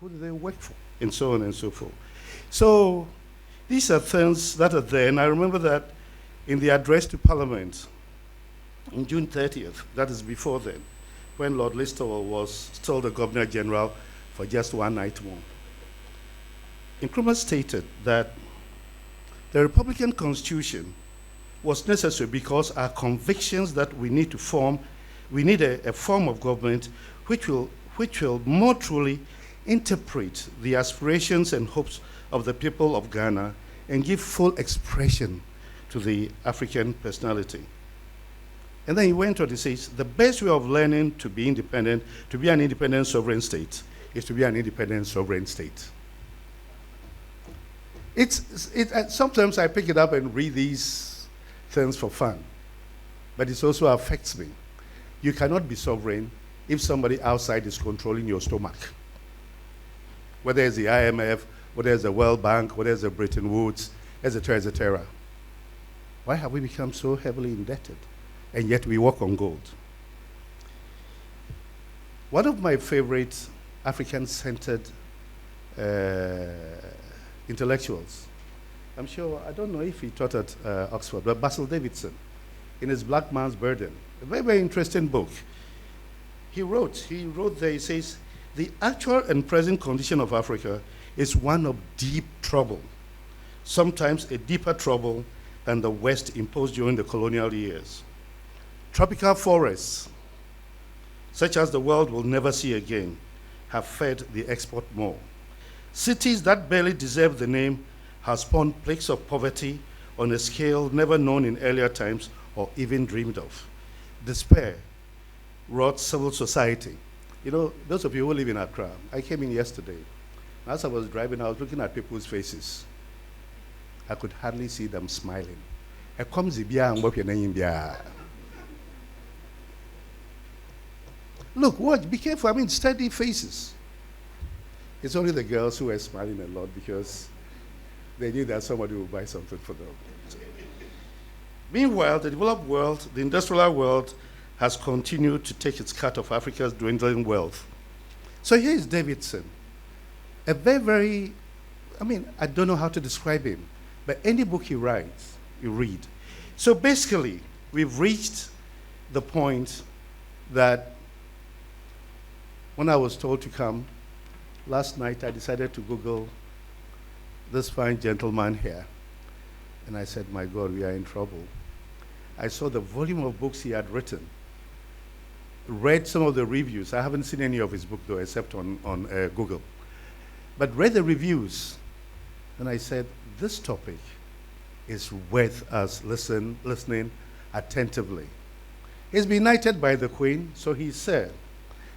Who do they work for? And so on and so forth. So these are things that are there. And I remember that in the address to Parliament on June 30th, that is before then, when Lord Listowel was still the Governor General for just one night more. Nkrumah stated that the Republican Constitution was necessary because our convictions that we need a form of government which will more truly interpret the aspirations and hopes of the people of Ghana and give full expression to the African personality. And then he went on to say, the best way of learning to be independent, to be an independent sovereign state, is to be an independent sovereign state. Sometimes I pick it up and read these things for fun, but it also affects me. You cannot be sovereign if somebody outside is controlling your stomach. Whether it's the IMF, whether it's the World Bank, whether it's the Bretton Woods, etc., etc. Why have we become so heavily indebted? And yet we walk on gold. One of my favorite African-centered intellectuals, I'm sure, I don't know if he taught at Oxford, but Basil Davidson, in his Black Man's Burden, a very, very interesting book. He wrote there, he says, the actual and present condition of Africa is one of deep trouble, sometimes a deeper trouble than the West imposed during the colonial years. Tropical forests, such as the world will never see again, have fed the export more. Cities that barely deserve the name have spawned plagues of poverty on a scale never known in earlier times or even dreamed of. Despair wrought civil society. You know, those of you who live in Accra, I came in yesterday. As I was driving, I was looking at people's faces. I could hardly see them smiling. Look, watch, be careful. I mean, steady faces. It's only the girls who were smiling a lot because they knew that somebody would buy something for them. Meanwhile, the developed world, the industrial world, has continued to take its cut of Africa's dwindling wealth. So here is Davidson, a very, very, I don't know how to describe him, but any book he writes, you read. So basically, we've reached the point that when I was told to come, last night I decided to Google this fine gentleman here. And I said, my God, we are in trouble. I saw the volume of books he had written, read some of the reviews. I haven't seen any of his book though, except on Google. But read the reviews, and I said, this topic is worth us listening attentively. He's been knighted by the Queen, so he said,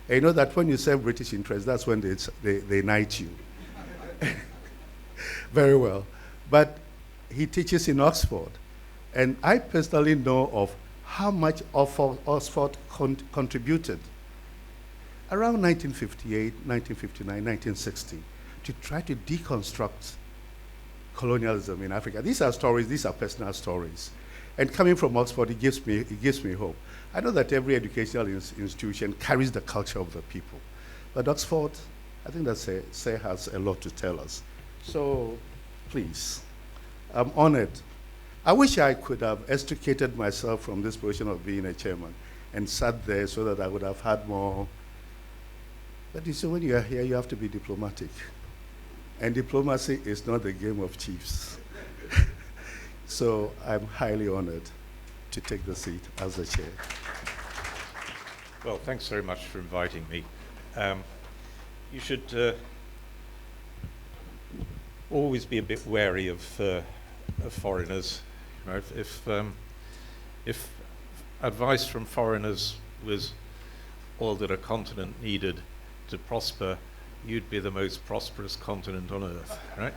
and you know that when you serve British interests, that's when they knight you. Very well. But he teaches in Oxford. And I personally know of how much Oxford contributed around 1958, 1959, 1960 to try to deconstruct colonialism in Africa. These are stories, these are personal stories. And coming from Oxford, it gives me hope. I know that every educational institution carries the culture of the people. But Oxford, I think that has a lot to tell us. So, please, I'm honored. I wish I could have extricated myself from this position of being a chairman and sat there so that I would have had more. But you see, when you are here, you have to be diplomatic. And diplomacy is not a game of chiefs. So I'm highly honored to take the seat as the chair. Well, thanks very much for inviting me. You should always be a bit wary of foreigners. You know, if advice from foreigners was all that a continent needed to prosper, you'd be the most prosperous continent on earth, right?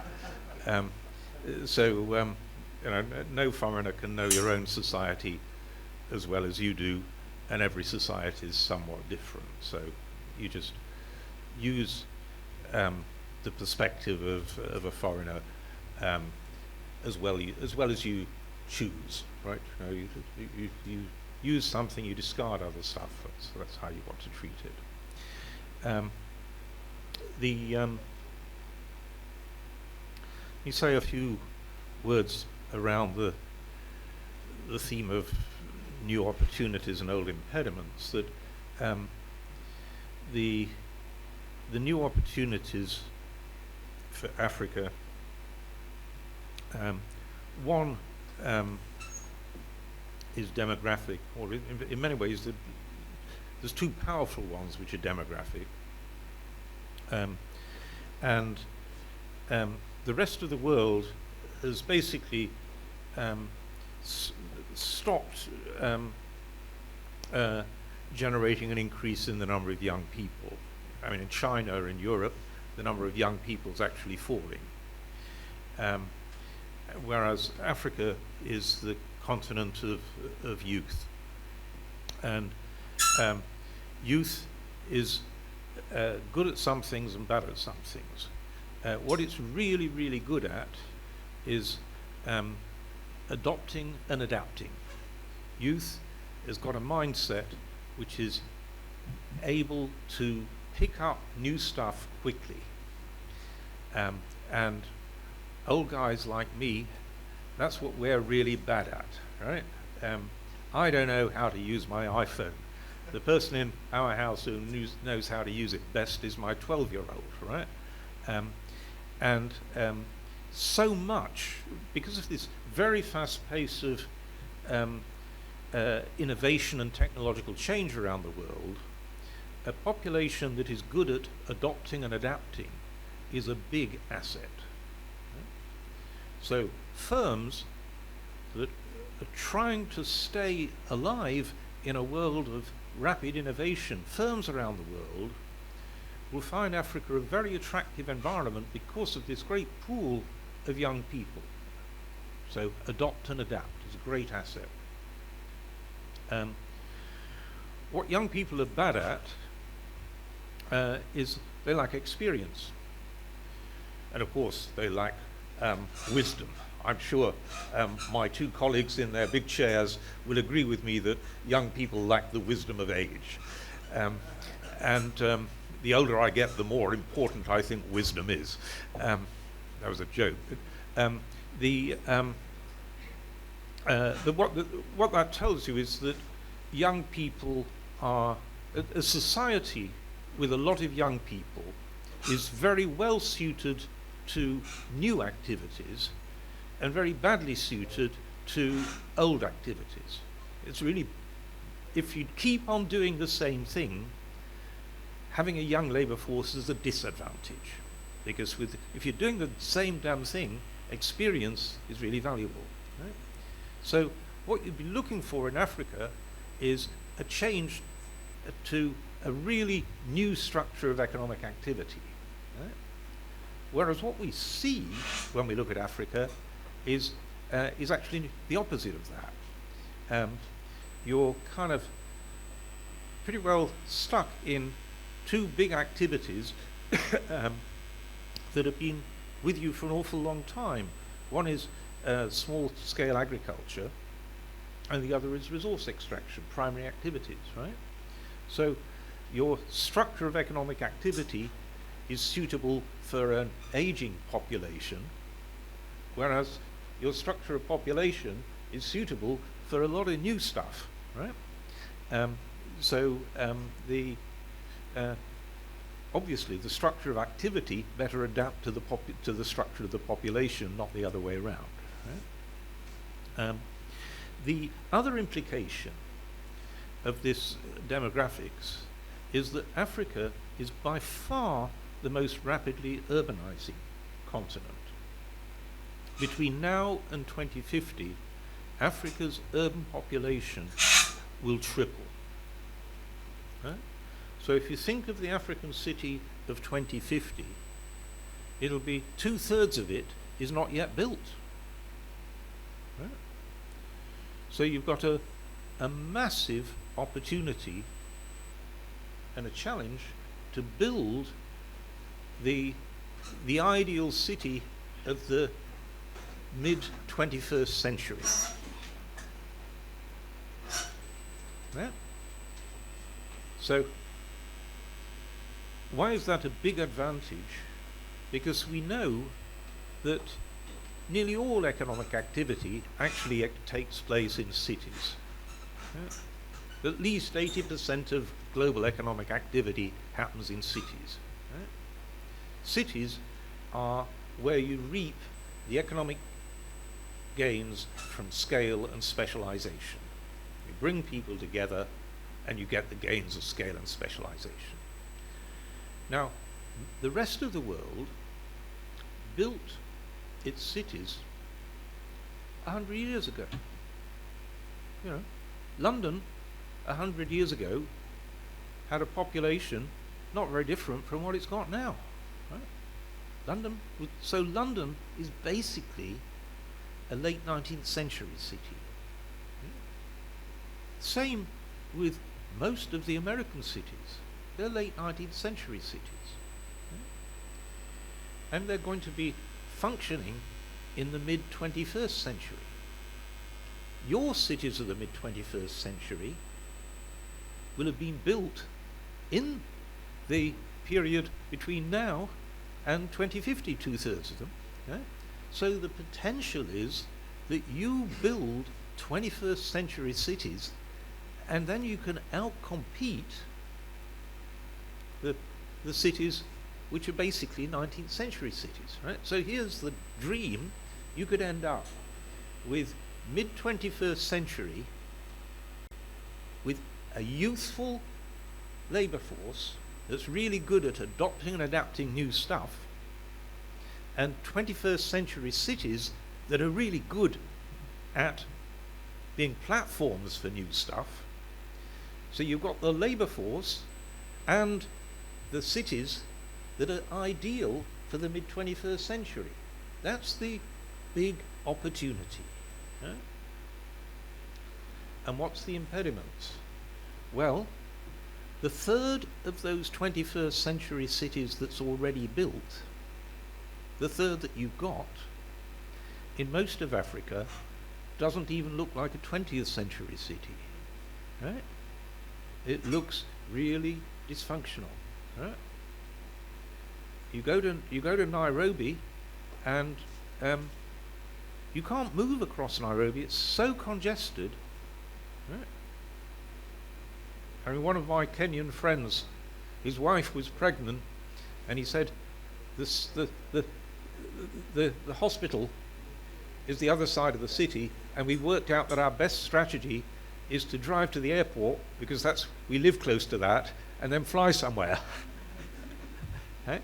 You know, no foreigner can know your own society as well as you do, and every society is somewhat different. So you just use the perspective of a foreigner as well as you choose, right? You know, you use something, you discard other stuff. So that's how you want to treat it. Let me say a few words around the theme of new opportunities and old impediments. That the new opportunities for Africa, one is demographic, or in many ways there's two powerful ones which are demographic, and the rest of the world has basically stopped generating an increase in the number of young people. I mean, in China or in Europe, the number of young people is actually falling. Whereas Africa is the continent of youth. And youth is good at some things and bad at some things. What it's really, really good at is adopting and adapting. Youth has got a mindset which is able to pick up new stuff quickly. And old guys like me, that's what we're really bad at, right? I don't know how to use my iPhone. The person in our house who knows how to use it best is my 12-year-old, right? And so much, because of this very fast pace of innovation and technological change around the world, a population that is good at adopting and adapting is a big asset. Right? So firms that are trying to stay alive in a world of rapid innovation, firms around the world will find Africa a very attractive environment because of this great pool of young people. So adopt and adapt is a great asset. What young people are bad at is they lack experience. And of course, they lack wisdom. I'm sure my two colleagues in their big chairs will agree with me that young people lack the wisdom of age. The older I get, the more important I think wisdom is. That was a joke. What that tells you is that young people are, a society with a lot of young people is very well suited to new activities and very badly suited to old activities. It's really, if you keep on doing the same thing, having a young labour force is a disadvantage, because if you're doing the same damn thing, experience is really valuable. Right? So what you'd be looking for in Africa is a change to a really new structure of economic activity. Right? Whereas what we see when we look at Africa is actually the opposite of that. You're kind of pretty well stuck in two big activities that have been with you for an awful long time. One is small-scale agriculture, and the other is resource extraction, primary activities, right? So your structure of economic activity is suitable for an aging population, whereas your structure of population is suitable for a lot of new stuff, right? Obviously the structure of activity better adapt to the structure of the population, not the other way around. Right? The other implication of this demographics is that Africa is by far the most rapidly urbanizing continent. Between now and 2050, Africa's urban population will triple. Right? So if you think of the African city of 2050, it'll be 2/3 of it is not yet built. Right? So you've got a massive opportunity and a challenge to build the ideal city of the mid-21st century. Right? So Why is that a big advantage? Because we know that nearly all economic activity actually takes place in cities. Yeah? At least 80% of global economic activity happens in cities. Right? Cities are where you reap the economic gains from scale and specialization. You bring people together and you get the gains of scale and specialization. Now, the rest of the world built its cities 100 years ago. You know, London 100 years ago had a population not very different from what it's got now. Right? So London is basically a late 19th century city. Same with most of the American cities. They're late 19th century cities. And they're going to be functioning in the mid-21st century. Your cities of the mid-21st century will have been built in the period between now and 2050, two-thirds of them. Yeah? So the potential is that you build 21st century cities and then you can outcompete the cities which are basically 19th century cities. Right? So here's the dream. You could end up with mid-21st century with a youthful labour force that's really good at adopting and adapting new stuff, and 21st century cities that are really good at being platforms for new stuff. So you've got the labour force and the cities that are ideal for the mid-21st century. That's the big opportunity. Right? And what's the impediment? Well, the third of those 21st century cities that's already built, the third that you've got, in most of Africa, doesn't even look like a 20th century city. Right? It looks really dysfunctional. Right? You go to Nairobi, and you can't move across Nairobi. It's so congested. Right? I mean, one of my Kenyan friends, his wife was pregnant, and he said, the hospital is the other side of the city, and we've worked out that our best strategy is to drive to the airport, because we live close to that, and then fly somewhere. Okay?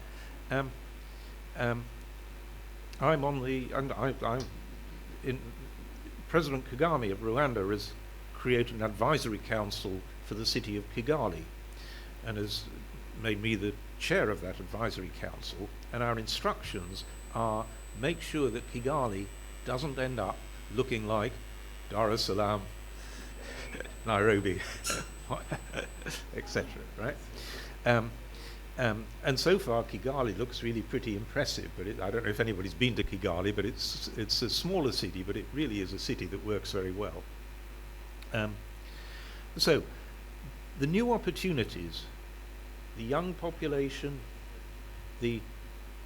President Kagame of Rwanda has created an advisory council for the city of Kigali, and has made me the chair of that advisory council, and our instructions are make sure that Kigali doesn't end up looking like Dar es Salaam, Nairobi, etc. Right? And so far, Kigali looks really pretty impressive. But I don't know if anybody's been to Kigali, but it's a smaller city, but it really is a city that works very well. So, the new opportunities, the young population, the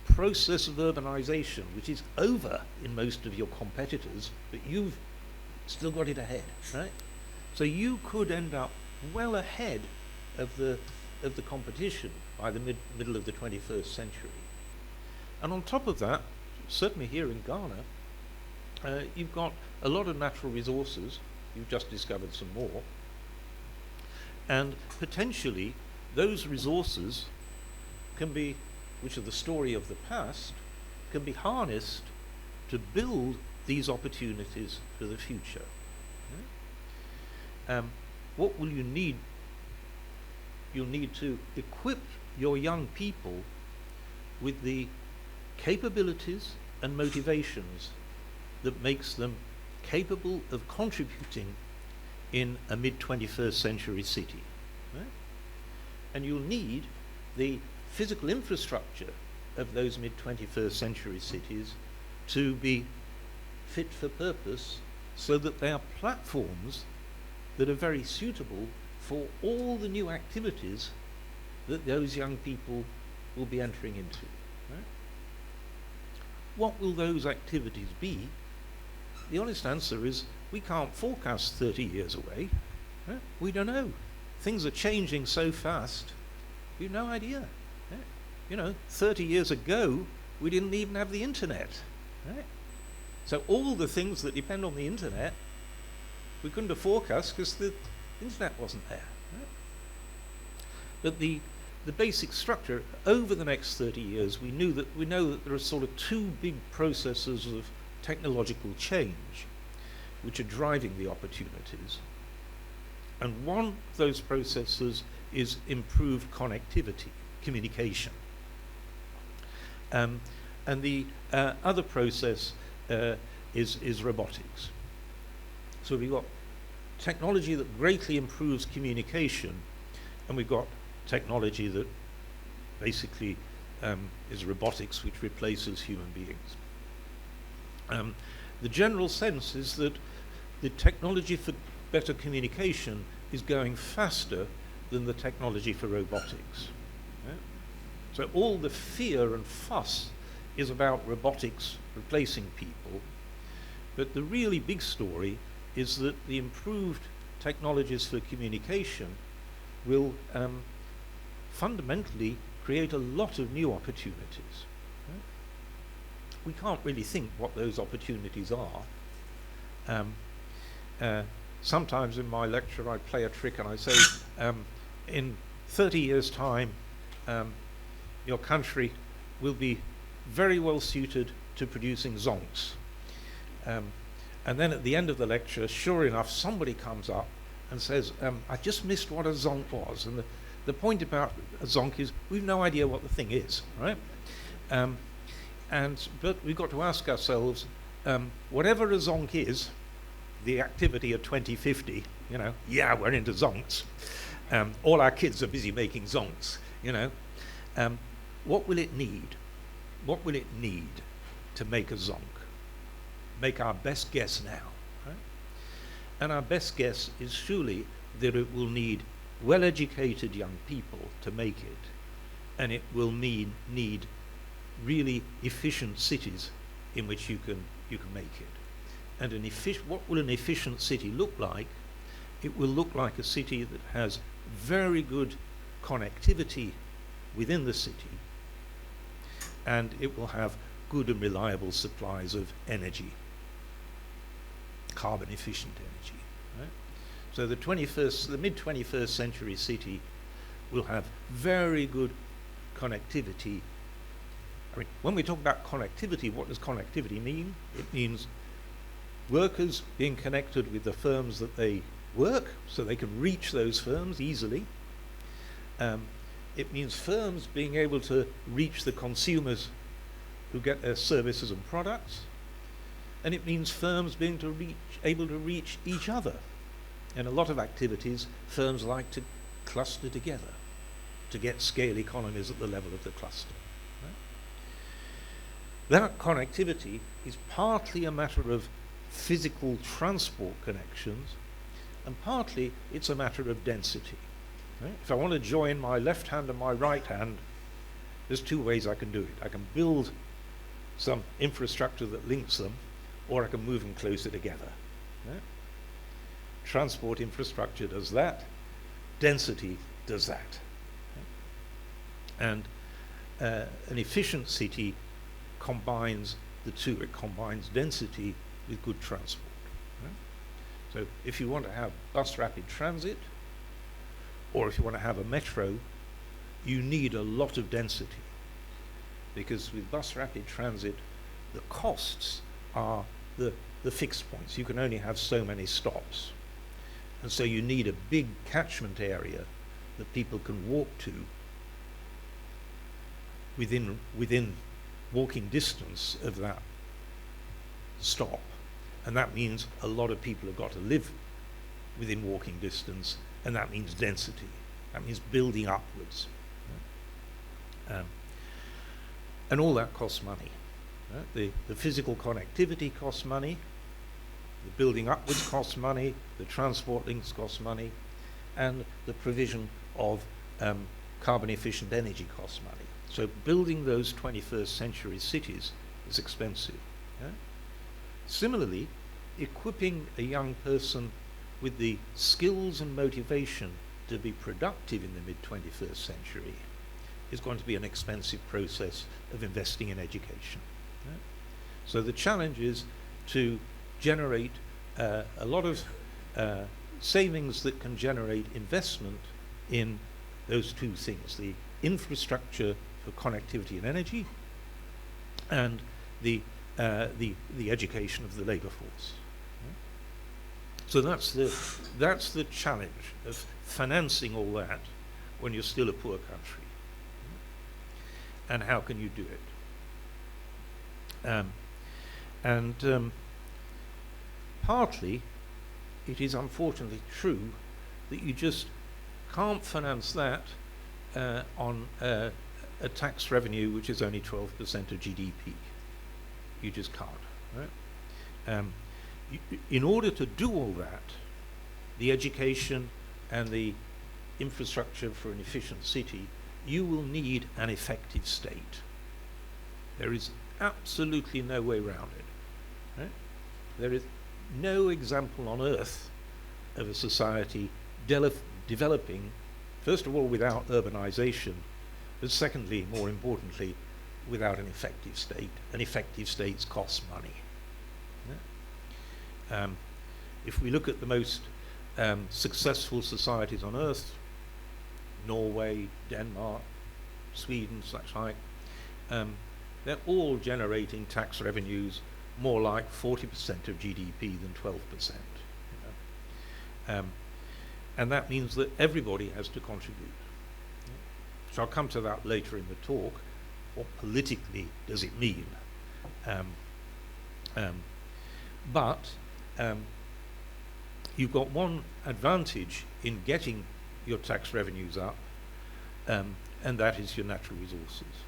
process of urbanization, which is over in most of your competitors, but you've still got it ahead, right? So you could end up well ahead of the competition by the middle of the 21st century. And on top of that, certainly here in Ghana, you've got a lot of natural resources. You've just discovered some more. And potentially, those resources can be, which are the story of the past, can be harnessed to build these opportunities for the future. What will you need? You'll need to equip your young people with the capabilities and motivations that makes them capable of contributing in a mid-21st century city. Right? And you'll need the physical infrastructure of those mid-21st century cities to be fit for purpose, so that they are platforms that are very suitable for all the new activities that those young people will be entering into. Right? What will those activities be? The honest answer is we can't forecast 30 years away. Right? We don't know. Things are changing so fast, we have no idea. Right? You know, 30 years ago, we didn't even have the internet. Right? So all the things that depend on the internet, we couldn't have forecast because the internet wasn't there. Right? But the basic structure, over the next 30 years, we know that there are sort of two big processes of technological change which are driving the opportunities. And one of those processes is improved connectivity, communication. And the other process is robotics. So we've got technology that greatly improves communication, and we've got technology that basically is robotics, which replaces human beings. The general sense is that the technology for better communication is going faster than the technology for robotics. Right? So all the fear and fuss is about robotics replacing people, but the really big story is that the improved technologies for communication will fundamentally create a lot of new opportunities. Right? We can't really think what those opportunities are. Sometimes in my lecture I play a trick and I say, in 30 years' time, your country will be very well suited to producing zonks. And then at the end of the lecture, sure enough, somebody comes up and says, I just missed what a zonk was. And the point about a zonk is we've no idea what the thing is, right? But we've got to ask ourselves, whatever a zonk is, the activity of 2050, you know, yeah, we're into zonks. All our kids are busy making zonks, you know. What will it need? What will it need to make a zonk? Make our best guess now. Right? And our best guess is surely that it will need well-educated young people to make it, and it will need really efficient cities in which you can make it. And what will an efficient city look like? It will look like a city that has very good connectivity within the city, and it will have good and reliable supplies of energy, carbon efficient energy. Right? So the mid-21st century city will have very good connectivity. I mean, when we talk about connectivity, what does connectivity mean? It means workers being connected with the firms that they work, so they can reach those firms easily. It means firms being able to reach the consumers who get their services and products. And it means firms being able to reach each other. In a lot of activities, firms like to cluster together to get scale economies at the level of the cluster. Right? That connectivity is partly a matter of physical transport connections, and partly it's a matter of density. Right? If I want to join my left hand and my right hand, there's two ways I can do it. I can build some infrastructure that links them, or I can move them closer together. Right? Transport infrastructure does that. Density does that. Right? And an efficient city combines the two. It combines density with good transport. Right? So if you want to have bus rapid transit, or if you want to have a metro, you need a lot of density. Because with bus rapid transit, the costs are the fixed points. You can only have so many stops. And so you need a big catchment area that people can walk to within walking distance of that stop. And that means a lot of people have got to live within walking distance, and that means density. That means building upwards. And all that costs money. Right? The physical connectivity costs money, the building upwards costs money, the transport links cost money, and the provision of carbon efficient energy costs money. So building those 21st century cities is expensive. Yeah? Similarly, equipping a young person with the skills and motivation to be productive in the mid-21st century is going to be an expensive process of investing in education. Yeah? So the challenge is to generate a lot of savings that can generate investment in those two things, the infrastructure for connectivity and energy and the education of the labour force. So that's the challenge of financing all that when you're still a poor country. And how can you do it? Partly, it is unfortunately true that you just can't finance that on a tax revenue which is only 12% of GDP. You just can't. Right? In order to do all that, the education and the infrastructure for an efficient city, you will need an effective state. There is absolutely no way around it. Right? There is no example on earth of a society developing, first of all, without urbanization, but secondly, more importantly, without an effective state. And effective states cost money. Yeah? If we look at the most successful societies on earth, Norway, Denmark, Sweden, such like, they're all generating tax revenues more like 40% of GDP than 12%. You know? And that means that everybody has to contribute. So I'll come to that later in the talk. What politically does it mean? But you've got one advantage in getting your tax revenues up, and that is your natural resources.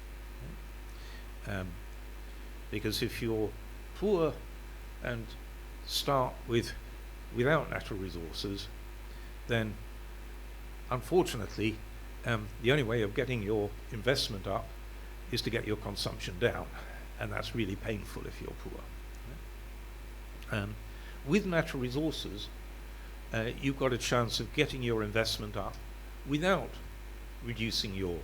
Because if you're poor and start without natural resources, then unfortunately the only way of getting your investment up is to get your consumption down, and that's really painful if you're poor. With natural resources, you've got a chance of getting your investment up without reducing your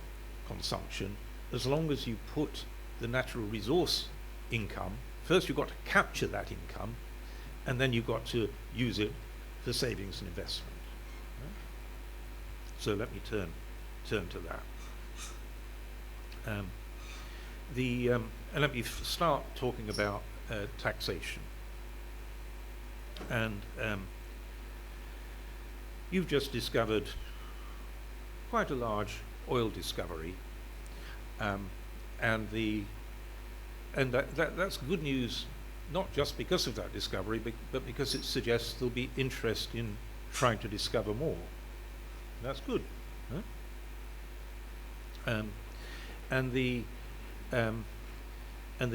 consumption, as long as you put the natural resource income, first you've got to capture that income, and then you've got to use it for savings and investment. So let me turn to that. And let me start talking about taxation. And you've just discovered quite a large oil discovery, and that's good news, not just because of that discovery, but because it suggests there'll be interest in trying to discover more. That's good. Huh? And the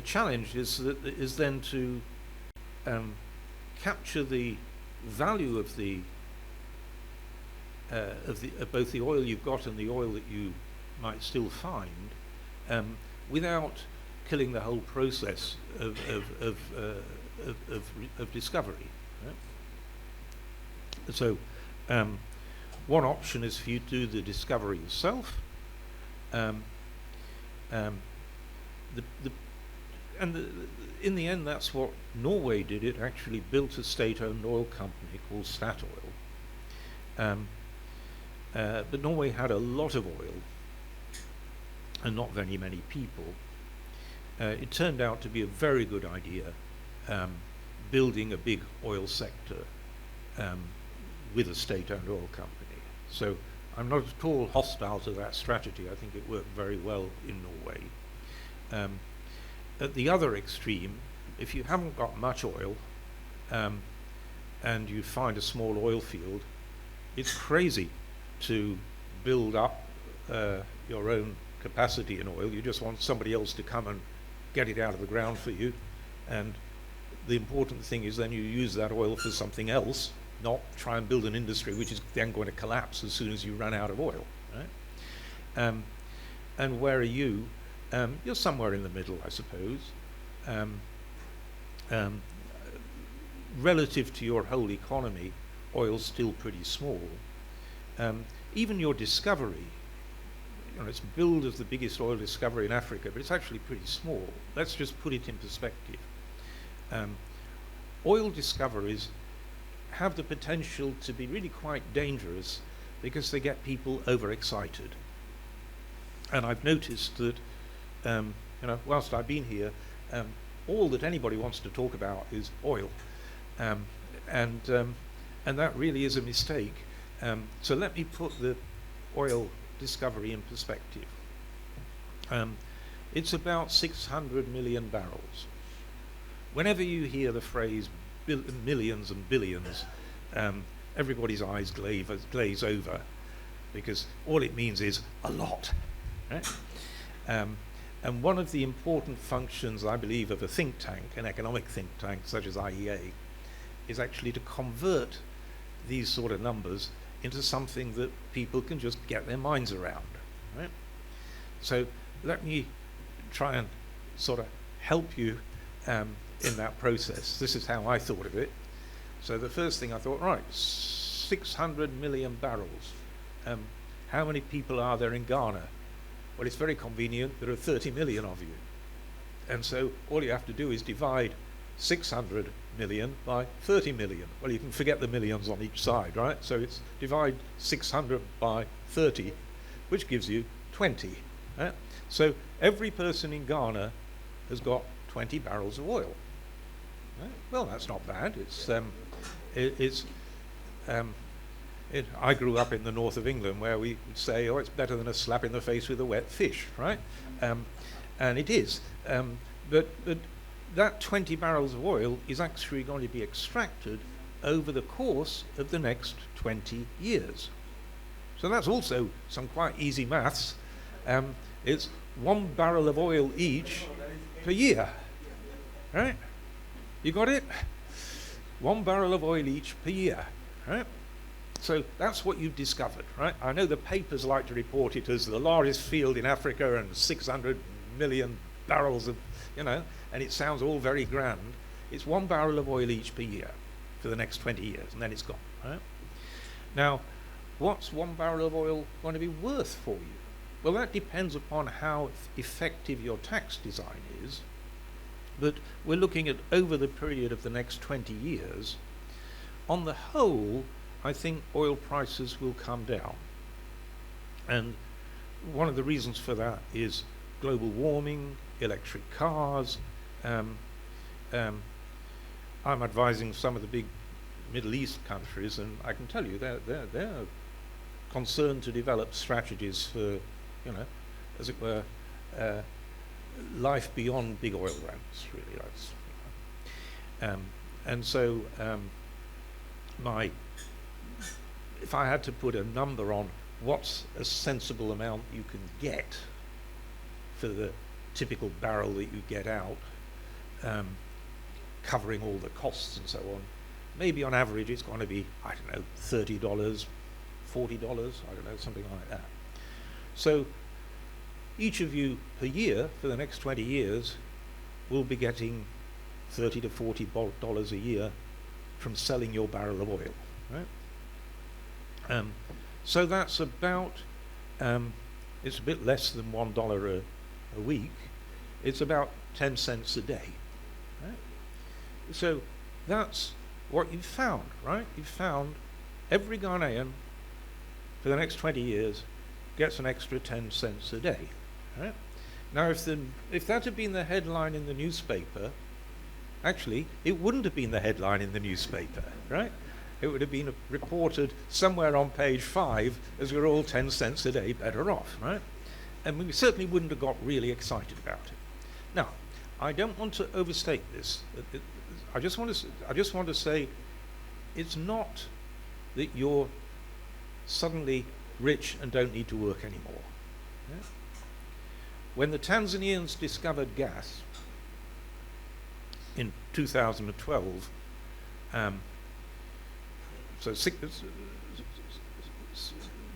challenge is then to capture the value of both the oil you've got and the oil that you might still find, without killing the whole process of discovery. Right? So one option is for you to do the discovery yourself. In the end, that's what Norway did. It actually built a state-owned oil company called Statoil. But Norway had a lot of oil and not very many people. It turned out to be a very good idea, building a big oil sector with a state-owned oil company. So I'm not at all hostile to that strategy. I think it worked very well in Norway. At the other extreme, if you haven't got much oil and you find a small oil field, it's crazy to build up your own capacity in oil. You just want somebody else to come and get it out of the ground for you. And the important thing is then you use that oil for something else, not try and build an industry which is then going to collapse as soon as you run out of oil. And where are you? You're somewhere in the middle, I suppose. Relative to your whole economy, oil's still pretty small. Even your discovery, it's billed as the biggest oil discovery in Africa, but it's actually pretty small. Let's just put it in perspective. Oil discoveries have the potential to be really quite dangerous because they get people overexcited. And I've noticed that, whilst I've been here, all that anybody wants to talk about is oil. And that really is a mistake. So let me put the oil discovery in perspective. It's about 600 million barrels. Whenever you hear the phrase millions and billions, everybody's eyes glaze over, because all it means is a lot. Right? And one of the important functions, I believe, of a think tank, an economic think tank such as IEA, is actually to convert these sort of numbers into something that people can just get their minds around. Right? So let me try and sort of help you in that process. This is how I thought of it. So the first thing I thought, right, 600 million barrels. How many people are there in Ghana? Well, it's very convenient. There are 30 million of you. And so all you have to do is divide 600 million by 30 million. Well, you can forget the millions on each side, right? So it's divide 600 by 30, which gives you 20. Right? So every person in Ghana has got 20 barrels of oil. Right? Well, that's not bad. I grew up in the north of England, where we would say, oh, it's better than a slap in the face with a wet fish, right? And it is. But that 20 barrels of oil is actually going to be extracted over the course of the next 20 years. So that's also some quite easy maths. It's 1 barrel of oil each per year, right? You got it? 1 barrel of oil each per year, right? So that's what you've discovered, right? I know the papers like to report it as the largest field in Africa and 600 million barrels of, and it sounds all very grand. It's 1 barrel of oil each per year for the next 20 years, and then it's gone, right? Now, what's 1 barrel of oil going to be worth for you? Well, that depends upon how effective your tax design is, but we're looking at over the period of the next 20 years. On the whole, I think oil prices will come down. And one of the reasons for that is global warming, electric cars. I'm advising some of the big Middle East countries, and I can tell you they're concerned to develop strategies for, as it were, life beyond big oil ramps, really. And so if I had to put a number on what's a sensible amount you can get for the typical barrel that you get out, covering all the costs and so on, maybe on average it's going to be, I don't know, $30, $40, I don't know, something like that. So each of you per year for the next 20 years will be getting $30 to $40 a year from selling your barrel of oil, right? So that's about, it's a bit less than $1 a week. It's about 10 cents a day, right? So that's what you've found, right? You've found every Ghanaian for the next 20 years gets an extra 10 cents a day, right? Now, if that had been the headline in the newspaper, actually, it wouldn't have been the headline in the newspaper, right? It would have been reported somewhere on page 5 as we're all 10 cents a day better off, right? And we certainly wouldn't have got really excited about it. Now, I don't want to overstate this. I just want to say it's not that you're suddenly rich and don't need to work anymore. Yeah? When the Tanzanians discovered gas in 2012,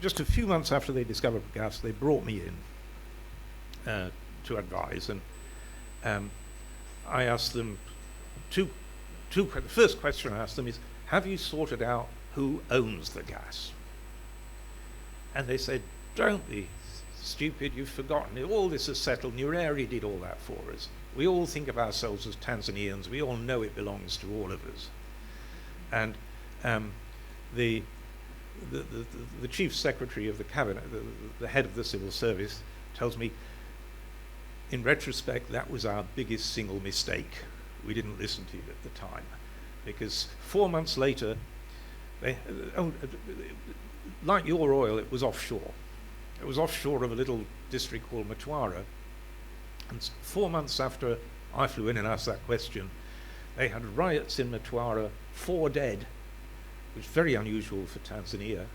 just a few months after they discovered gas, they brought me in to advise, and I asked them the first question I asked them is, have you sorted out who owns the gas? And they said, don't be stupid, you've forgotten. All this is settled. Nyerere did all that for us. We all think of ourselves as Tanzanians. We all know it belongs to all of us. And the chief secretary of the cabinet, the head of the civil service, tells me, in retrospect, that was our biggest single mistake. We didn't listen to you at the time. Because 4 months later, like your oil, it was offshore. It was offshore of a little district called Mtwara. And 4 months after I flew in and asked that question, they had riots in Mtwara, 4 dead, which is very unusual for Tanzania.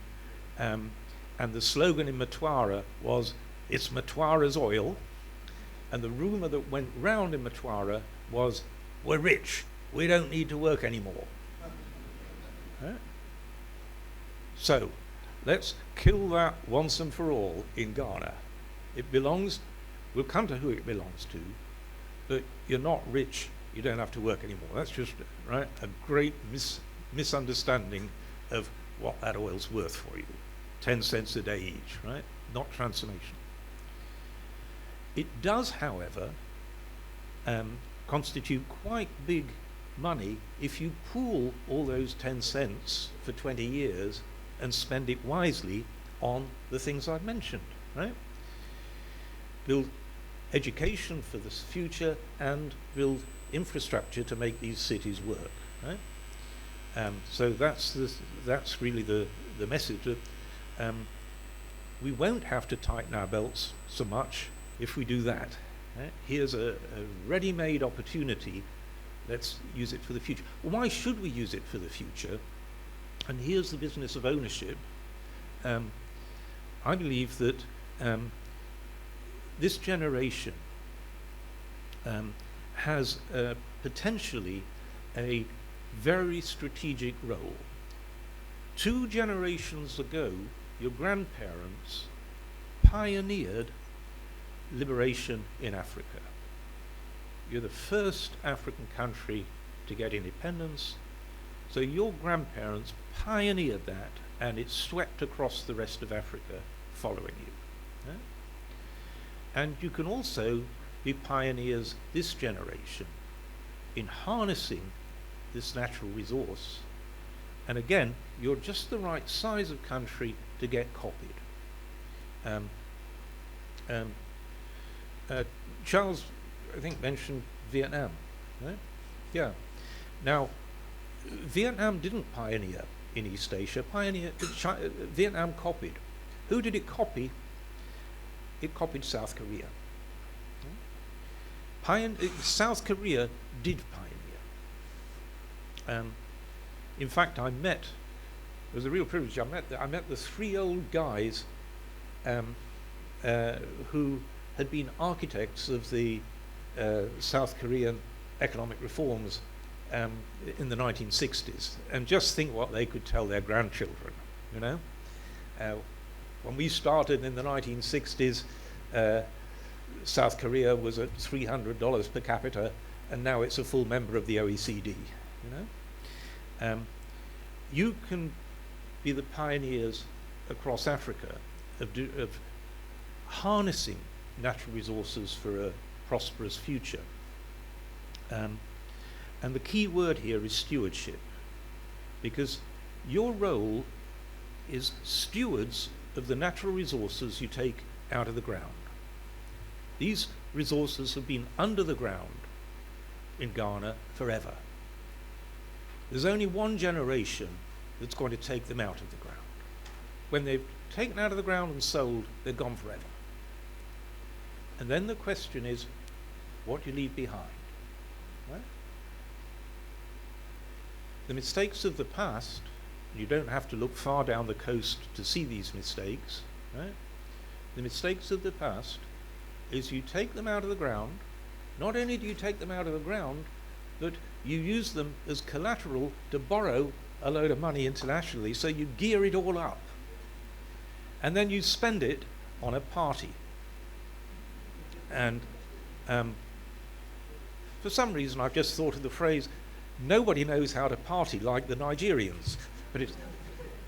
And the slogan in Mtwara was, it's Mtwara's oil. And the rumor that went round in Mtwara was, we're rich, we don't need to work anymore. Right? So, let's kill that once and for all in Ghana. It belongs, we'll come to who it belongs to, but you're not rich, you don't have to work anymore. That's just, right, a great misunderstanding of what that oil's worth for you. 10 cents a day each, right? Not transformation. It does, however, constitute quite big money if you pool all those 10 cents for 20 years and spend it wisely on the things I've mentioned, right? Build education for the future and build infrastructure to make these cities work, right? So that's really the message. That, we won't have to tighten our belts so much if we do that. Right? Here's a ready-made opportunity. Let's use it for the future. Why should we use it for the future? And here's the business of ownership. I believe that this generation has potentially a very strategic role. 2 generations ago, your grandparents pioneered liberation in Africa. You're the first African country to get independence. So your grandparents pioneered that, and it swept across the rest of Africa following you. Yeah? And you can also be pioneers this generation in harnessing this natural resource. And again, you're just the right size of country to get copied. Charles, I think, mentioned Vietnam, right? Yeah. Now, Vietnam didn't pioneer in East Asia. Vietnam copied. Who did it copy? It copied South Korea. South Korea did pioneer. In fact, it was a real privilege. I met the 3 old guys who had been architects of the South Korean economic reforms in the 1960s, and just think what they could tell their grandchildren, you know. When we started in the 1960s, South Korea was at $300 per capita, and now it's a full member of the OECD, you know. You can be the pioneers across Africa of harnessing natural resources for a prosperous future. And the key word here is stewardship, because your role is stewards of the natural resources you take out of the ground. These resources have been under the ground in Ghana forever. There's only one generation that's going to take them out of the ground. When they've taken out of the ground and sold, they're gone forever. And then the question is, what do you leave behind? Right? The mistakes of the past, you don't have to look far down the coast to see these mistakes, right? The mistakes of the past is you take them out of the ground. Not only do you take them out of the ground, but you use them as collateral to borrow a load of money internationally, so you gear it all up. and then you spend it on a party. And for some reason, I've just thought of the phrase, nobody knows how to party like the Nigerians. But it's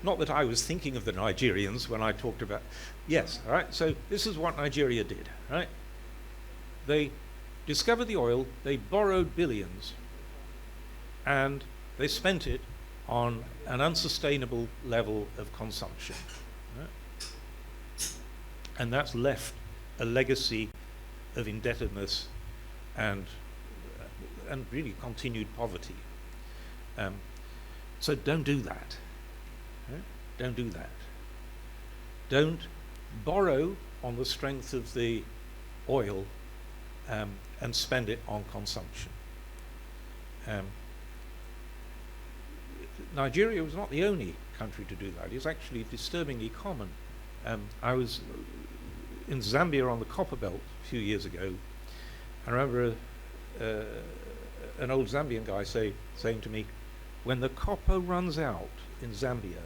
not that I was thinking of the Nigerians when I talked about, yes, all right, so this is what Nigeria did, right? They discovered the oil, they borrowed billions, and they spent it on an unsustainable level of consumption. Right? And that's left a legacy of indebtedness and really continued poverty. So don't do that. Right? Don't do that. Don't borrow on the strength of the oil and spend it on consumption. Nigeria was not the only country to do that. It's actually disturbingly common. I was in Zambia on the copper belt a few years ago. I remember an old Zambian guy saying to me, when the copper runs out in Zambia,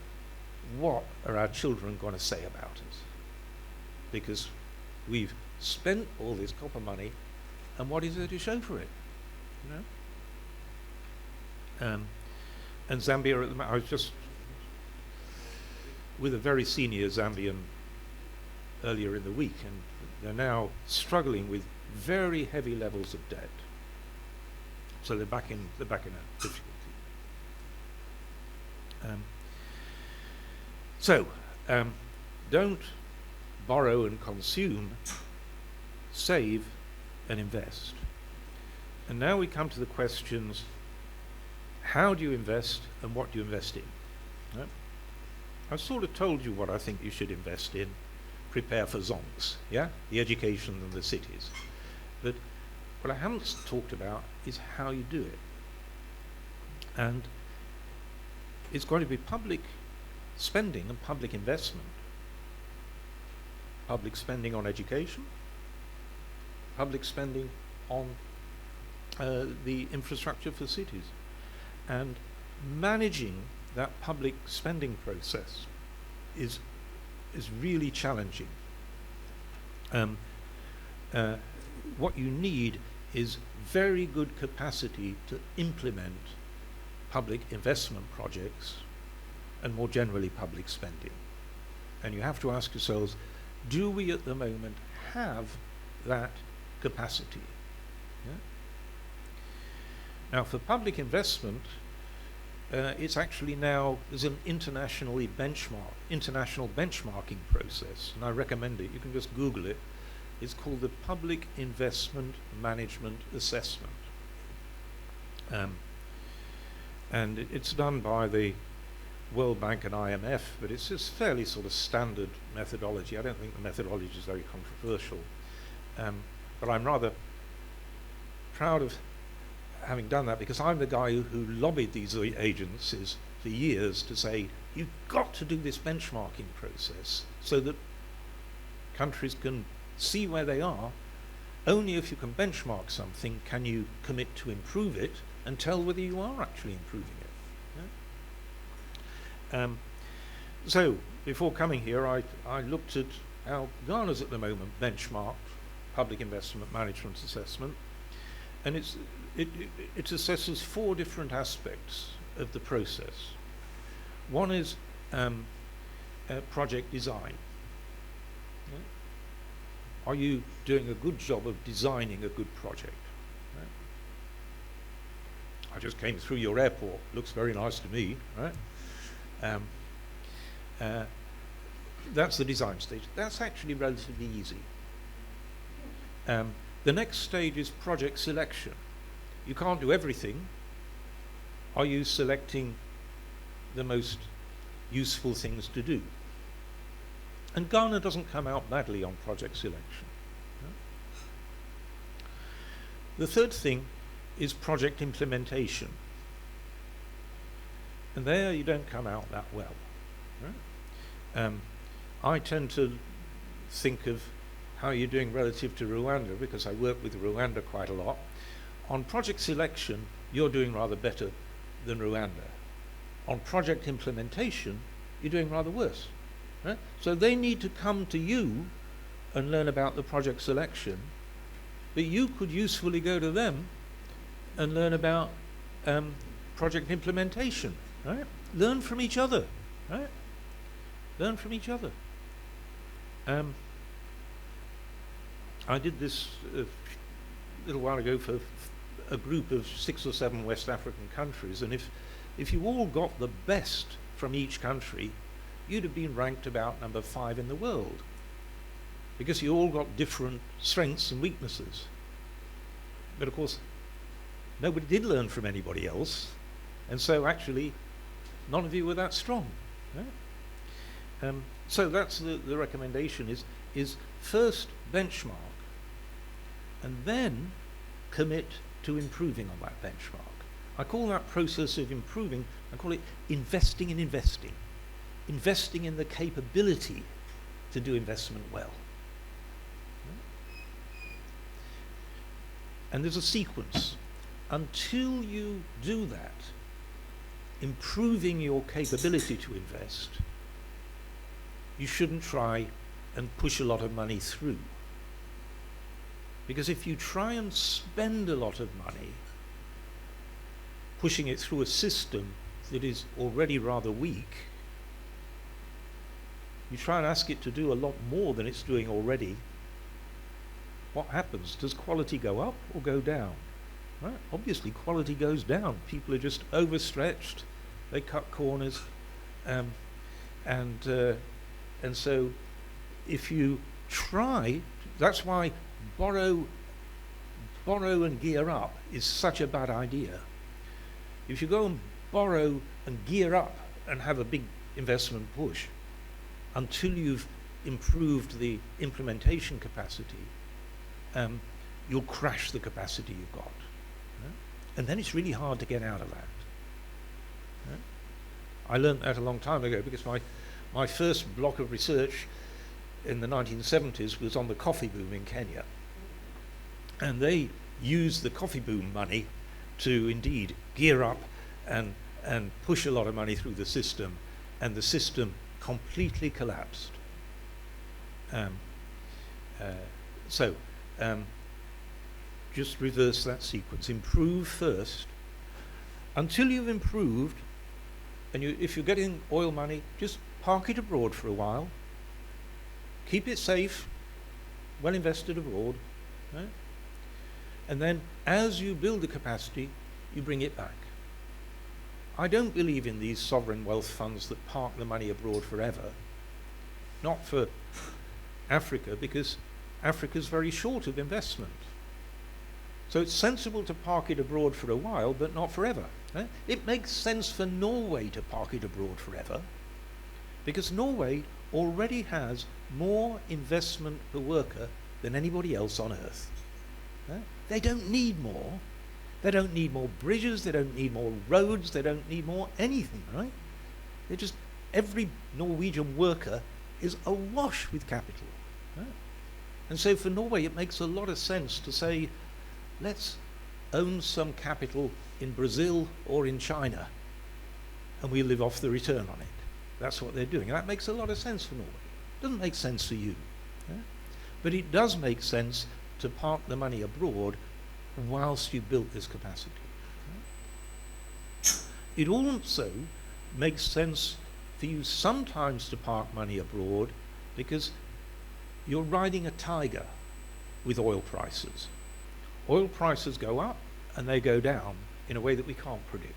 what are our children going to say about us? Because we've spent all this copper money, and what is there to show for it? You know? And Zambia, at the I was just with a very senior Zambian earlier in the week, and they're now struggling with very heavy levels of debt. So they're back in a difficulty. Don't borrow and consume, save and invest. And now we come to the questions, how do you invest and what do you invest in? Right? I've sort of told you what I think you should invest in. Prepare for zonks, yeah? The education and the cities. But what I haven't talked about is how you do it. And it's going to be public spending and public investment. Public spending on education, public spending on the infrastructure for cities, and managing that public spending process is really challenging. What you need is very good capacity to implement public investment projects and more generally public spending. And you have to ask yourselves, do we at the moment have that capacity? Yeah? Now for public investment, it's actually now, there's an international benchmarking process, and I recommend it. You can just Google it. It's called the Public Investment Management Assessment. And it's done by the World Bank and IMF, but it's just fairly sort of standard methodology. I don't think the methodology is very controversial. But I'm rather proud of having done that, because I'm the guy who lobbied these agencies for years to say, you've got to do this benchmarking process so that countries can see where they are. Only if you can benchmark something can you commit to improve it and tell whether you are actually improving it. Yeah? So before coming here, I looked at how Ghana's at the moment benchmarked public investment management assessment, and it assesses 4 different aspects of the process. One is project design. Yeah? Are you doing a good job of designing a good project? Right? I just came through your airport. Looks very nice to me, right? That's the design stage. That's actually relatively easy. The next stage is project selection. You can't do everything. Are you selecting the most useful things to do? And Ghana doesn't come out badly on project selection. No? The third thing is project implementation. And there you don't come out that well. Right? I tend to think of how you're doing relative to Rwanda, because I work with Rwanda quite a lot. On project selection, you're doing rather better than Rwanda. On project implementation, you're doing rather worse Right? So they need to come to you and learn about the project selection, but you could usefully go to them and learn about project implementation. Right? Learn from each other. Right? Learn from each other. I did this a little while ago for a group of 6 or 7 West African countries, and if you all got the best from each country, you'd have been ranked about number 5 in the world, because you all got different strengths and weaknesses. But of course, nobody did learn from anybody else, and so actually none of you were that strong. Right? So that's the recommendation is first benchmark, and then commit to improving on that benchmark. I call that process of improving, I call it investing in investing. Investing in the capability to do investment well. And there's a sequence. Until you do that, improving your capability to invest, you shouldn't try and push a lot of money through. Because if you try and spend a lot of money pushing it through a system that is already rather weak, you try and ask it to do a lot more than it's doing already, what happens? Does quality go up or go down? Right? Obviously quality goes down. People are just overstretched, they cut corners, and so if you try, that's why borrow and gear up is such a bad idea. If you go and borrow and gear up and have a big investment push until you've improved the implementation capacity, you'll crash the capacity you've got. Right? And then it's really hard to get out of that. Right? I learned that a long time ago, because my first block of research in the 1970s was on the coffee boom in Kenya. And they used the coffee boom money to indeed gear up and push a lot of money through the system, and the system completely collapsed. Just reverse that sequence. Improve first. Until you've improved, and if you're getting oil money, just park it abroad for a while. Keep it safe, well invested abroad. Right? And then as you build the capacity, you bring it back. I don't believe in these sovereign wealth funds that park the money abroad forever. Not for Africa, because Africa's very short of investment. So it's sensible to park it abroad for a while, but not forever. Right? It makes sense for Norway to park it abroad forever, because Norway already has more investment per worker than anybody else on earth. Right? They don't need more. They don't need more bridges, they don't need more roads, they don't need more anything, right? Every Norwegian worker is awash with capital. Right? And so for Norway it makes a lot of sense to say, let's own some capital in Brazil or in China, and we live off the return on it. That's what they're doing. And that makes a lot of sense for Norway. It doesn't make sense for you. Right? But it does make sense to park the money abroad whilst you built this capacity. Right? It also makes sense for you sometimes to park money abroad, because you're riding a tiger with oil prices. Oil prices go up and they go down in a way that we can't predict.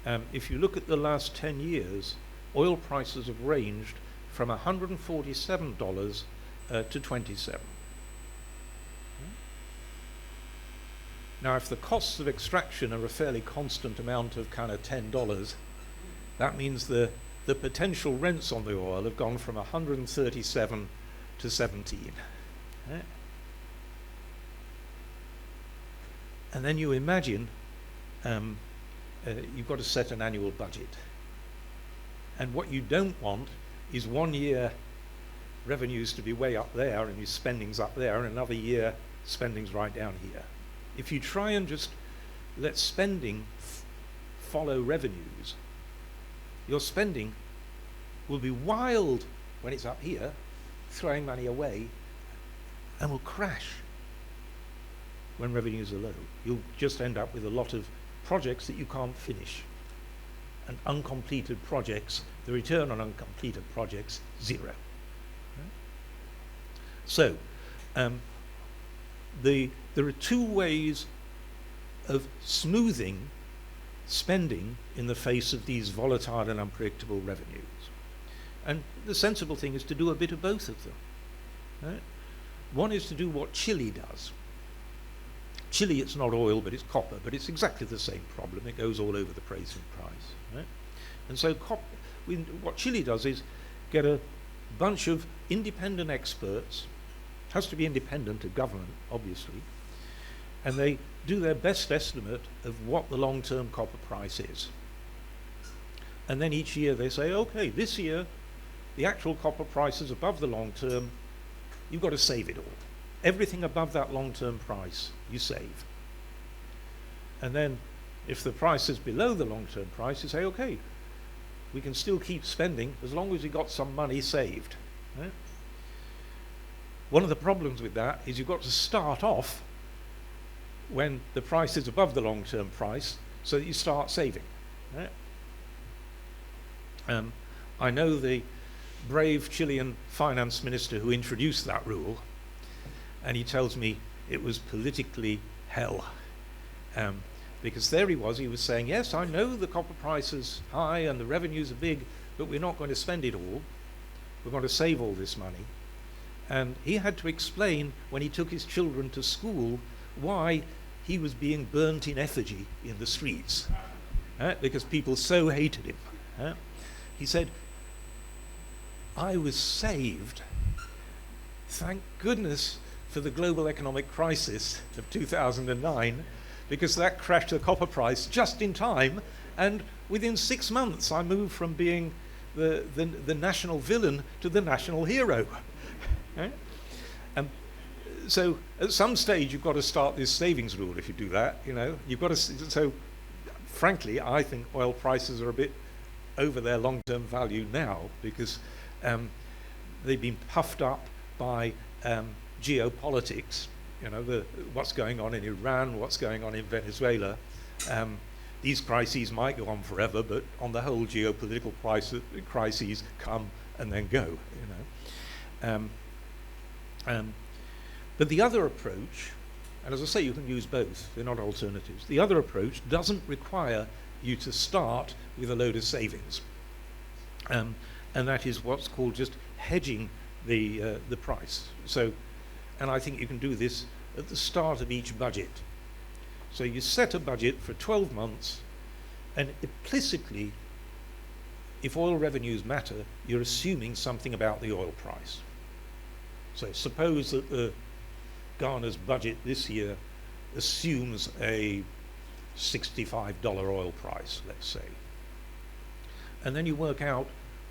Right? If you look at the last 10 years, oil prices have ranged from $147 to $27. Now, if the costs of extraction are a fairly constant amount of kind of $10, that means the potential rents on the oil have gone from 137 to 17. Right? And then you imagine you've got to set an annual budget. And what you don't want is 1 year revenues to be way up there and your spending's up there, and another year spending's right down here. If you try and just let spending follow revenues, your spending will be wild when it's up here, throwing money away, and will crash when revenues are low. You'll just end up with a lot of projects that you can't finish. And uncompleted projects, the return on uncompleted projects, 0. Right? So, there are 2 ways of smoothing spending in the face of these volatile and unpredictable revenues. And the sensible thing is to do a bit of both of them. Right? One is to do what Chile does. Chile, it's not oil, but it's copper, but it's exactly the same problem. It goes all over the place in price. Right? And so what Chile does is get a bunch of independent experts, has to be independent of government, obviously, and they do their best estimate of what the long-term copper price is. And then each year they say, okay, this year the actual copper price is above the long-term, you've got to save it all. Everything above that long-term price, you save. And then if the price is below the long-term price, you say, okay, we can still keep spending as long as you've got some money saved. Right? One of the problems with that is you've got to start off when the price is above the long-term price so that you start saving. Right? I know the brave Chilean finance minister who introduced that rule, and he tells me it was politically hell. Because there he was saying, yes, I know the copper price is high and the revenues are big, but we're not going to spend it all. We're going to save all this money. And he had to explain when he took his children to school why he was being burnt in effigy in the streets, because people so hated him. He said, I was saved, thank goodness for the global economic crisis of 2009, because that crashed the copper price just in time, and within 6 months I moved from being the national villain to the national hero. So at some stage you've got to start this savings rule if you do that, You've got to, so frankly, I think oil prices are a bit over their long-term value now because they've been puffed up by geopolitics, what's going on in Iran, what's going on in Venezuela. These crises might go on forever, but on the whole, geopolitical crises come and then go. But the other approach, and as I say, you can use both, they're not alternatives. The other approach doesn't require you to start with a load of savings. And that is what's called just hedging the price. So, and I think you can do this at the start of each budget. So you set a budget for 12 months, and implicitly, if oil revenues matter, you're assuming something about the oil price. So suppose that Ghana's budget this year assumes a $65 oil price, let's say. And then you work out,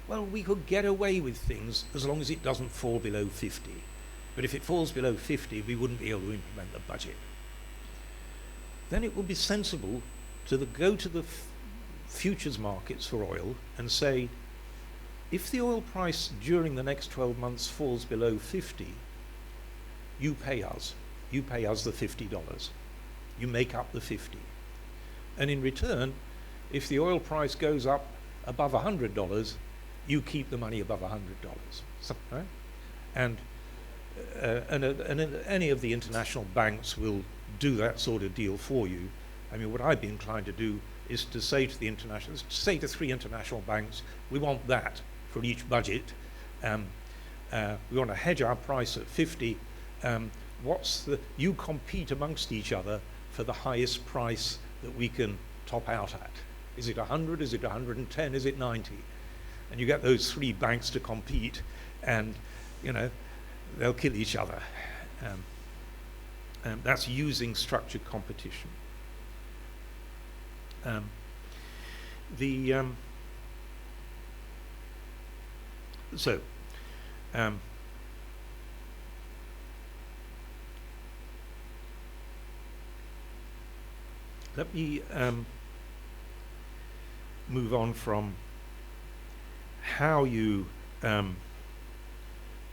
well, we could get away with things as long as it doesn't fall below 50. But if it falls below 50, we wouldn't be able to implement the budget. Then it would be sensible to go to the futures markets for oil and say, if the oil price during the next 12 months falls below 50, you pay us. You pay us the $50. You make up the 50. And in return, if the oil price goes up above $100, you keep the money above $100. So, right? And any of the international banks will do that sort of deal for you. I mean, what I'd be inclined to do is to say to to 3 international banks, we want that for each budget. We want to hedge our price at 50. You compete amongst each other for the highest price that we can top out at. Is it 100? Is it 110? Is it 90? And you get those 3 banks to compete, and they'll kill each other. That's using structured competition. Let me move on from how you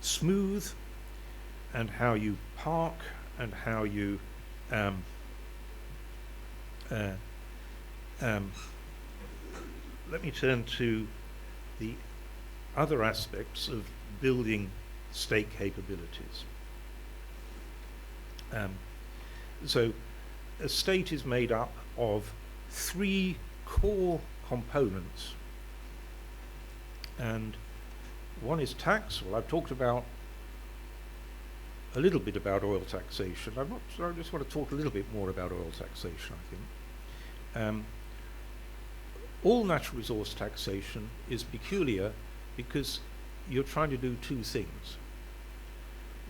smooth and how you park and how you let me turn to the other aspects of building state capabilities. So a state is made up of 3 core components, and one is tax. Well, I've talked about a little bit about oil taxation. I just want to talk a little bit more about oil taxation, I think. All natural resource taxation is peculiar because you're trying to do 2 things.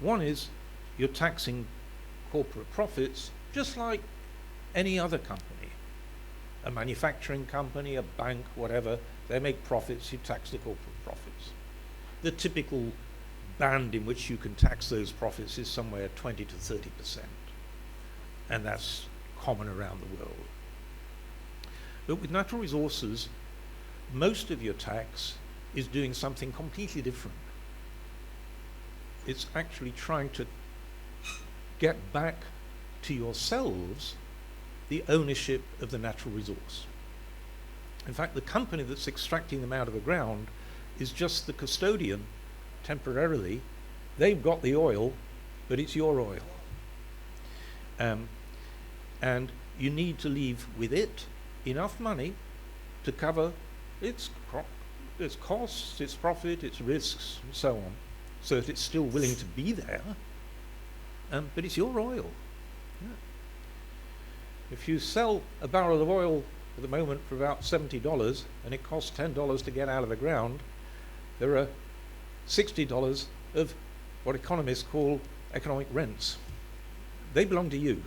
One is you're taxing corporate profits just like any other company. A manufacturing company, a bank, whatever, they make profits, you tax the corporate profits. The typical band in which you can tax those profits is somewhere 20 to 30%. And that's common around the world. But with natural resources, most of your tax is doing something completely different. It's actually trying to get back to yourselves the ownership of the natural resource. In fact, the company that's extracting them out of the ground is just the custodian temporarily. They've got the oil, but it's your oil. And you need to leave with it enough money to cover its costs, its profit, its risks, and so on, so that it's still willing to be there, but it's your oil. Yeah. If you sell a barrel of oil at the moment for about $70 and it costs $10 to get out of the ground, there are $60 of what economists call economic rents. They belong to you.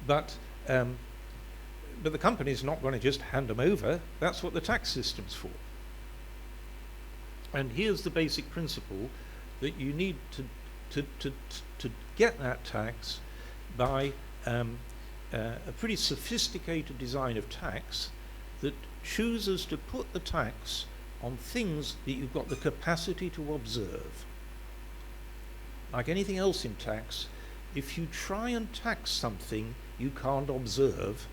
But the company's not going to just hand them over. That's what the tax system's for. And here's the basic principle, that you need to get that tax by a pretty sophisticated design of tax that chooses to put the tax on things that you've got the capacity to observe. Like anything else in tax, if you try and tax something you can't observe,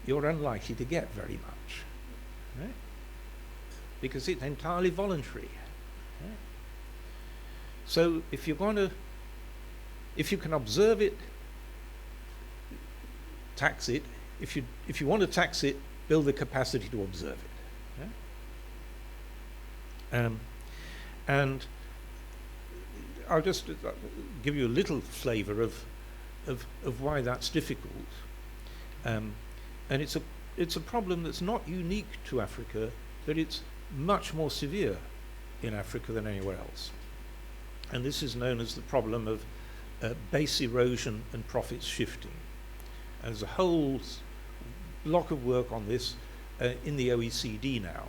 you're unlikely to get very much, right? Because it's entirely voluntary. Right? So if you can observe it, tax it. If you want to tax it, build the capacity to observe it. Yeah? And I'll just give you a little flavour of why that's difficult. And it's a problem that's not unique to Africa, but it's much more severe in Africa than anywhere else. And this is known as the problem of base erosion and profits shifting. And there's a whole block of work on this in the OECD now.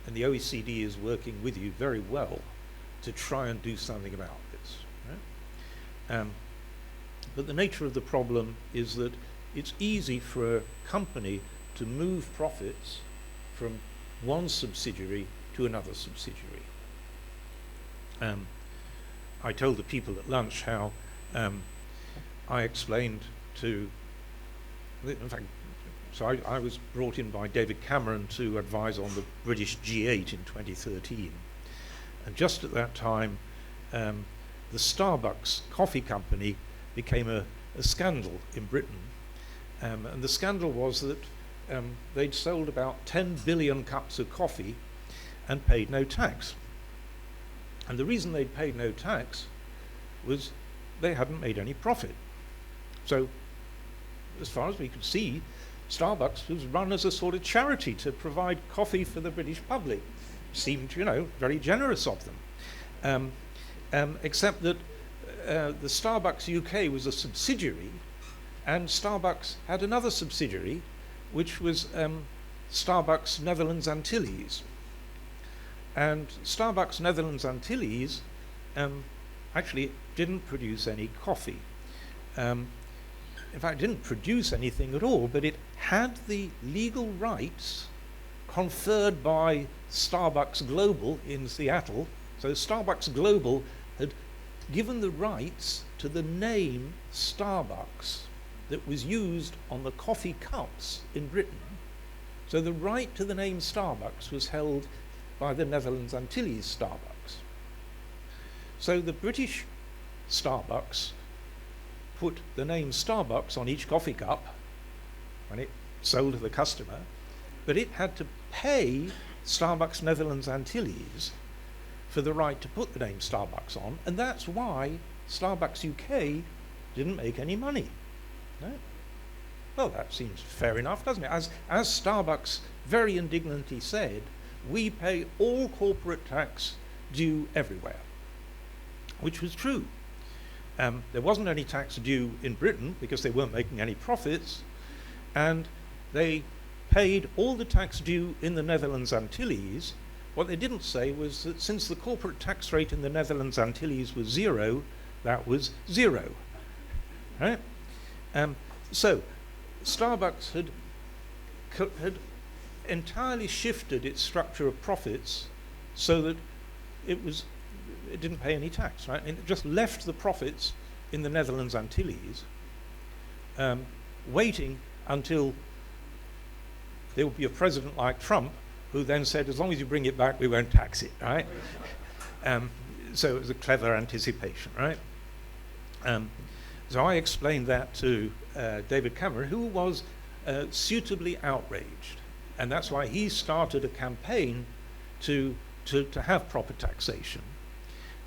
And the OECD is working with you very well to try and do something about this. Right? But the nature of the problem is that it's easy for a company to move profits from one subsidiary to another subsidiary. I told the people at lunch how I explained to, in fact, so I was brought in by David Cameron to advise on the British G8 in 2013. And just at that time, the Starbucks coffee company became a scandal in Britain. And the scandal was that they'd sold about 10 billion cups of coffee and paid no tax. And the reason they'd paid no tax was they hadn't made any profit. So, as far as we could see, Starbucks was run as a sort of charity to provide coffee for the British public. Seemed, very generous of them. Except that the Starbucks UK was a subsidiary, and Starbucks had another subsidiary, which was Starbucks Netherlands Antilles. And Starbucks Netherlands Antilles actually didn't produce any coffee. In fact, it didn't produce anything at all, but it had the legal rights, conferred by Starbucks Global in Seattle. So Starbucks Global had given the rights to the name Starbucks that was used on the coffee cups in Britain. So the right to the name Starbucks was held by the Netherlands Antilles Starbucks. So the British Starbucks put the name Starbucks on each coffee cup when it sold to the customer, but it had to pay Starbucks Netherlands Antilles for the right to put the name Starbucks on, and that's why Starbucks UK didn't make any money. No? Well, that seems fair enough, doesn't it? As Starbucks very indignantly said, we pay all corporate tax due everywhere, which was true. There wasn't any tax due in Britain because they weren't making any profits, and they paid all the tax due in the Netherlands Antilles. What they didn't say was that since the corporate tax rate in the Netherlands Antilles was 0, that was 0. Right? So Starbucks had entirely shifted its structure of profits so that it didn't pay any tax, right? And it just left the profits in the Netherlands Antilles, waiting until there would be a president like Trump who then said, as long as you bring it back, we won't tax it, right? So it was a clever anticipation, right? So I explained that to David Cameron, who was suitably outraged. And that's why he started a campaign to have proper taxation.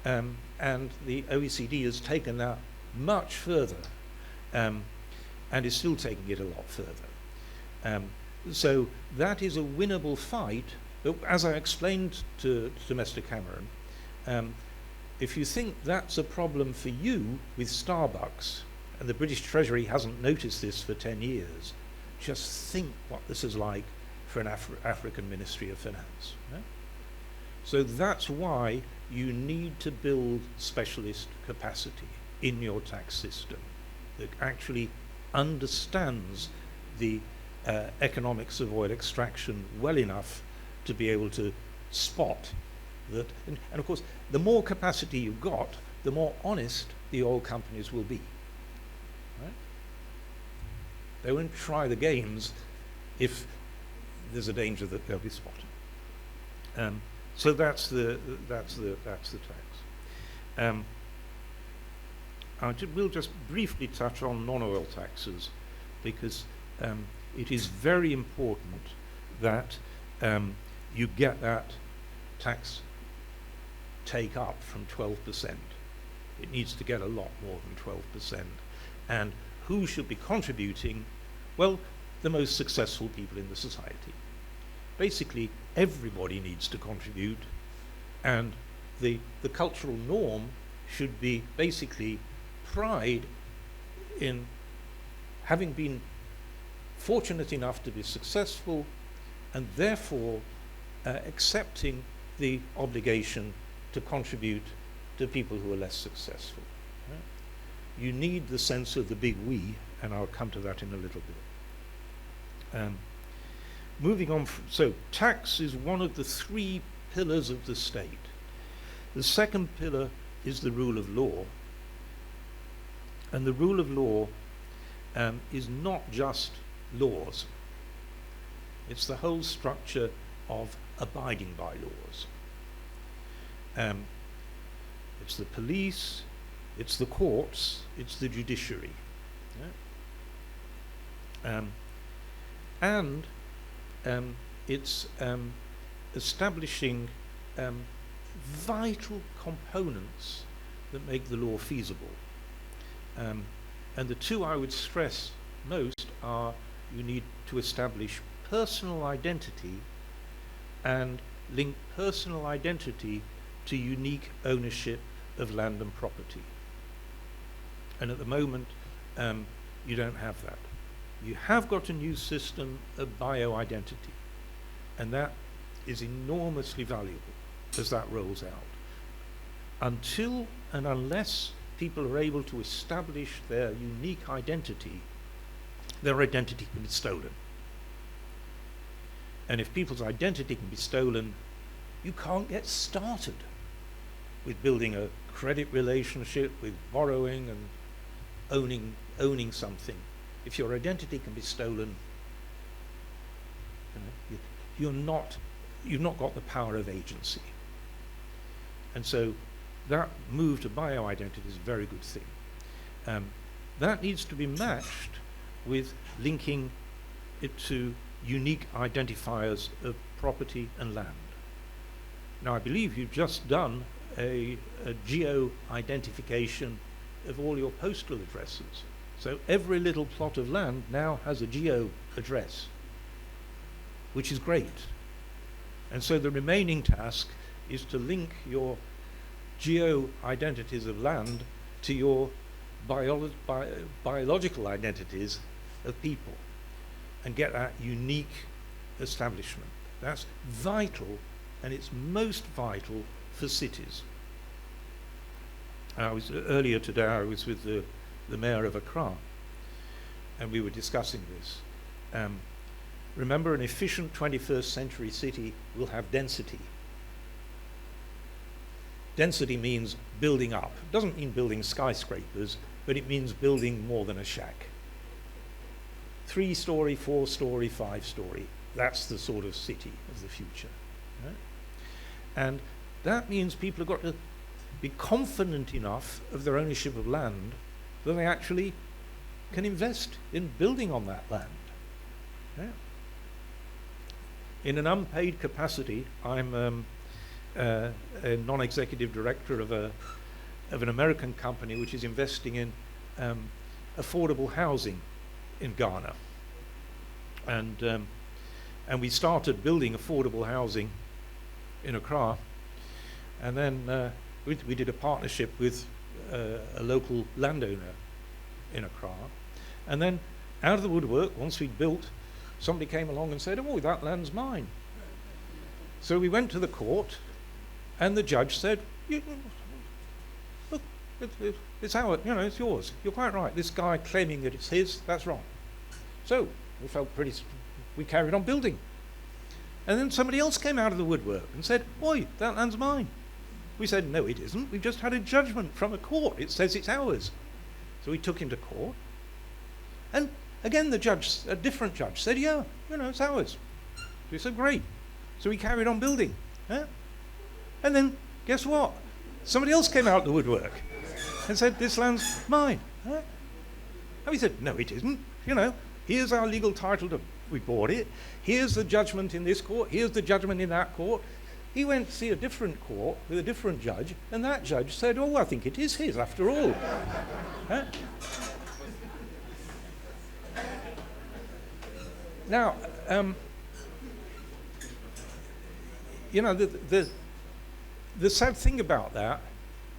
And the OECD has taken that much further, and is still taking it a lot further. So that is a winnable fight, but as I explained to Mr. Cameron, if you think that's a problem for you with Starbucks, and the British Treasury hasn't noticed this for 10 years, just think what this is like for an African Ministry of Finance. Right? So that's why you need to build specialist capacity in your tax system that actually understands the economics of oil extraction well enough to be able to spot that. And of course, the more capacity you've got, the more honest the oil companies will be. Right? They won't try the games if there's a danger that they'll be spotted. So that's the tax. We'll just briefly touch on non-oil taxes because it is very important that you get that tax take up from 12%. It needs to get a lot more than 12%. And who should be contributing? Well, the most successful people in the society. Basically, everybody needs to contribute, and the cultural norm should be basically pride in having been fortunate enough to be successful, and therefore accepting the obligation to contribute to people who are less successful. Right? You need the sense of the big we, and I'll come to that in a little bit. Moving on, so tax is one of the 3 pillars of the state. The second pillar is the rule of law. And the rule of law is not just laws. It's the whole structure of abiding by laws. It's the police, it's the courts, it's the judiciary. Yeah? And it's establishing vital components that make the law feasible. And the 2 I would stress most are you need to establish personal identity and link personal identity to unique ownership of land and property. And at the moment, you don't have that. You have got a new system of bio-identity, and that is enormously valuable as that rolls out. Until and unless people are able to establish their unique identity, their identity can be stolen. And if people's identity can be stolen, you can't get started with building a credit relationship, with borrowing and owning something. If your identity can be stolen, you've not got the power of agency. And so that move to bio-identity is a very good thing. That needs to be matched with linking it to unique identifiers of property and land. Now, I believe you've just done a geo-identification of all your postal addresses. So every little plot of land now has a geo address, which is great. And so the remaining task is to link your geo-identities of land to your biological identities of people and get that unique establishment. That's vital, and it's most vital for cities. Earlier today I was with the mayor of Accra, and we were discussing this. Remember, an efficient 21st century city will have density. Density means building up. It doesn't mean building skyscrapers, but it means building more than a shack. 3-story, 4-story, 5-story. That's the sort of city of the future. Right? And that means people have got to be confident enough of their ownership of land that they actually can invest in building on that land. Yeah. In an unpaid capacity, I'm a non-executive director of an American company which is investing in affordable housing in Ghana. And we started building affordable housing in Accra, and then we did a partnership with a local landowner in Accra, and then out of the woodwork, once we'd built, somebody came along and said, "Oh, that land's mine." So we went to the court, and the judge said, "Look, it's ours, it's yours. You're quite right. This guy claiming that it's his, that's wrong." So we felt we carried on building. And then somebody else came out of the woodwork and said, "Oi, that land's mine." We said, "No, it isn't. We've just had a judgment from a court. It says it's ours." So we took him to court. And again, a different judge said, "Yeah, it's ours." So we said, "Great." So we carried on building. Yeah? And then, guess what? Somebody else came out of the woodwork and said, "This land's mine." Yeah? And we said, "No, it isn't. Here's our legal title to, we bought it. Here's the judgment in this court. Here's the judgment in that court." He went to see a different court with a different judge, and that judge said, "Oh, I think it is his after all." Huh? Now, the sad thing about that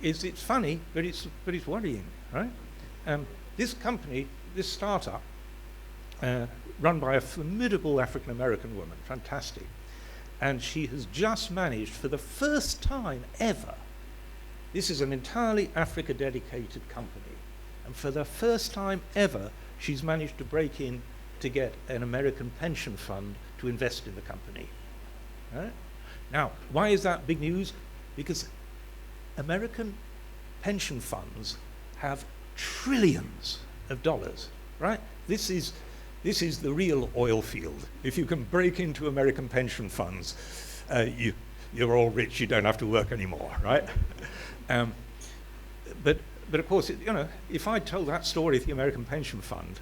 is it's funny, but it's worrying, right? This company, this startup, run by a formidable African-American woman, fantastic, and she has just managed, for the first time ever, this is an entirely Africa-dedicated company, and for the first time ever, she's managed to break in to get an American pension fund to invest in the company. Right? Now, why is that big news? Because American pension funds have trillions of dollars, right? This is the real oil field. If you can break into American pension funds, you're all rich. You don't have to work anymore, right? But of course, if I told that story to the American pension fund,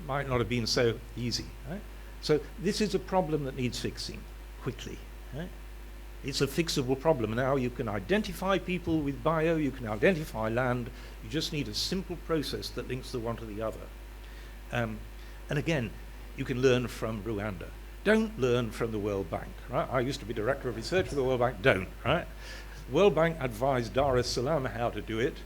might not have been so easy, right? So this is a problem that needs fixing quickly, right? It's a fixable problem. Now you can identify people with bio, you can identify land, you just need a simple process that links the one to the other. And again, you can learn from Rwanda. Don't learn from the World Bank, right? I used to be director of research for the World Bank, don't, right? The World Bank advised Dar es Salaam how to do it,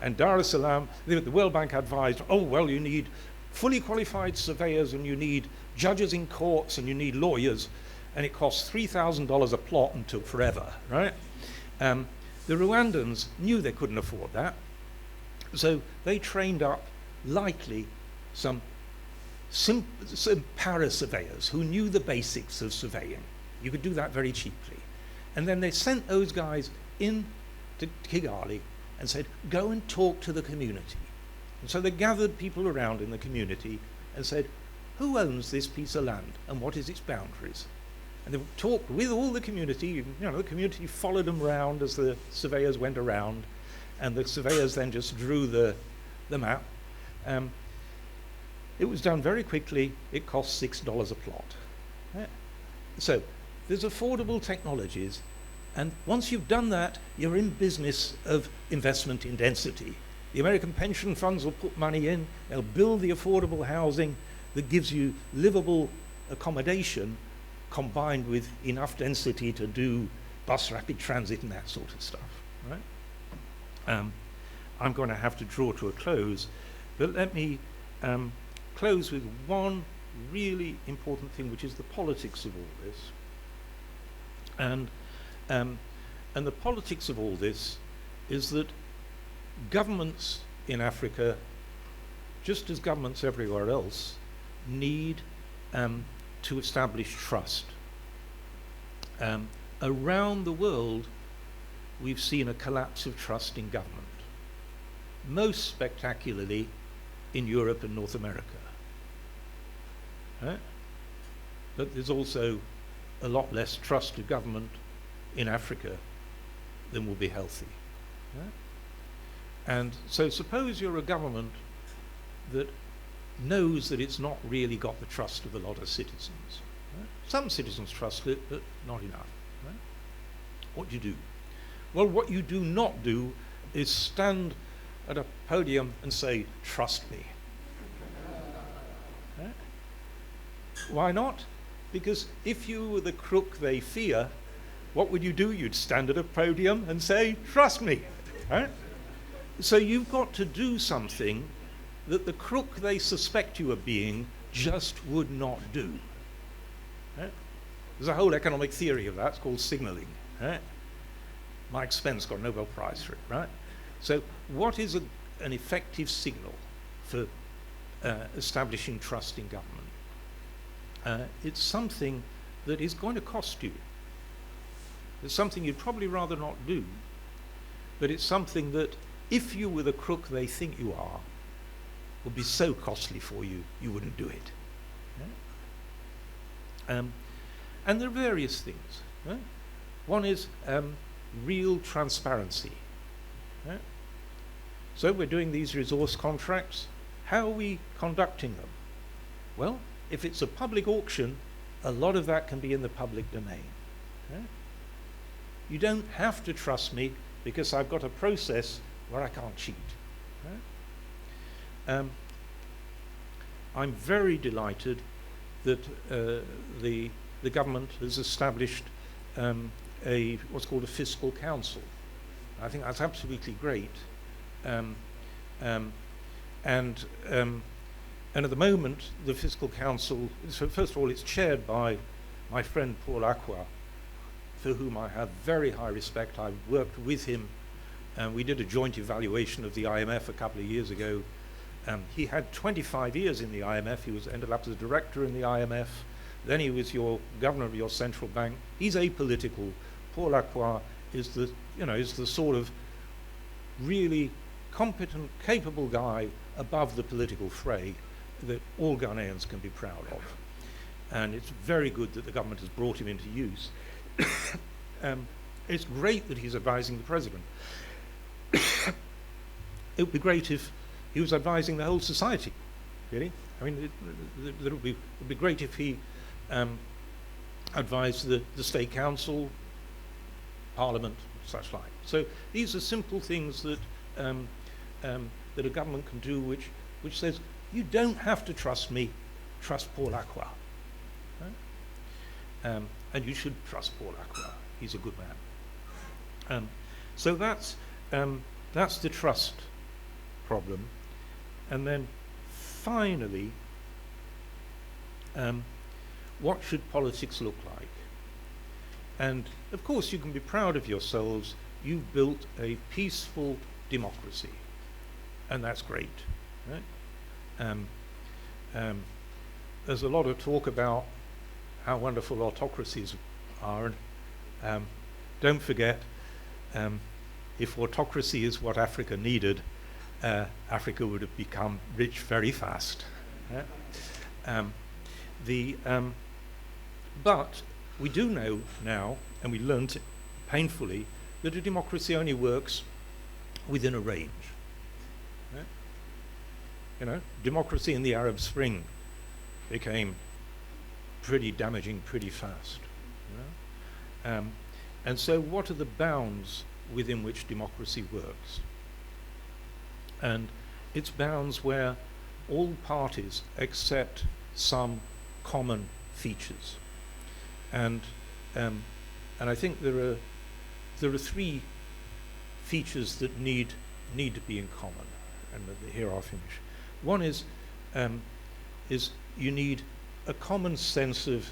and Dar es Salaam, the World Bank advised, oh, well, you need fully qualified surveyors and you need judges in courts and you need lawyers, and it costs $3,000 a plot and took forever, right? The Rwandans knew they couldn't afford that, so they trained up lightly some some para-surveyors who knew the basics of surveying. You could do that very cheaply. And then they sent those guys in to Kigali and said, go and talk to the community. And so they gathered people around in the community and said, who owns this piece of land and what is its boundaries? And they talked with all the community. You know, the community followed them around as the surveyors went around, and the surveyors then just drew the map. It was done very quickly. It cost $6 a plot. Yeah. So there's affordable technologies, and once you've done that, you're in business of investment in density. The American pension funds will put money in. They'll build the affordable housing that gives you livable accommodation combined with enough density to do bus rapid transit and that sort of stuff. Right? I'm going to have to draw to a close, but let me close with one really important thing, which is the politics of all this. And the politics of all this is that governments in Africa, just as governments everywhere else, need to establish trust. Around the world, we've seen a collapse of trust in government, most spectacularly in Europe and North America. But there's also a lot less trust of government in Africa than will be healthy. And so suppose you're a government that knows that it's not really got the trust of a lot of citizens. Some citizens trust it, but not enough. What do you do? Well, what you do not do is stand at a podium and say, trust me. Why not? Because if you were the crook they fear, what would you do? You'd stand at a podium and say, trust me. So you've got to do something that the crook they suspect you of being just would not do. There's a whole economic theory of that. It's called signaling. Mike Spence got a Nobel Prize for it, right? So what is an effective signal for establishing trust in government? It's something that is going to cost you. It's something you'd probably rather not do, but it's something that, if you were the crook they think you are, would be so costly for you, you wouldn't do it. And there are various things. One is real transparency. So we're doing these resource contracts. How are we conducting them? Well, if it's a public auction, a lot of that can be in the public domain. You don't have to trust me because I've got a process where I can't cheat. I'm very delighted that the government has established what's called a Fiscal Council. I think that's absolutely great. And at the moment, the Fiscal Council, so first of all, it's chaired by my friend Paul Acquah, for whom I have very high respect. I've worked with him, and we did a joint evaluation of the IMF a couple of years ago. He had 25 years in the IMF. He ended up as a director in the IMF. Then he was your governor of your central bank. He's apolitical. Paul Acquah is the sort of really competent, capable guy above the political fray that all Ghanaians can be proud of. And it's very good that the government has brought him into use. It's great that he's advising the president. It would be great if he was advising the whole society, really. I mean, it would be great if he advised the State Council, Parliament, such like. So these are simple things that that a government can do, which says, you don't have to trust me, trust Paul Acquah. And you should trust Paul Acquah. He's a good man. So that's the trust problem. And then finally, what should politics look like? And of course you can be proud of yourselves. You've built a peaceful democracy, and that's great. Right? there's a lot of talk about how wonderful autocracies are, and don't forget, if autocracy is what Africa needed, Africa would have become rich very fast. But we do know now, and we learned it painfully, that a democracy only works within a range. You know, democracy in the Arab Spring became pretty damaging pretty fast. And so what are the bounds within which democracy works? And it's bounds where all parties accept some common features. And I think there are three features that need to be in common, and here I'll finish. One is you need a common sense of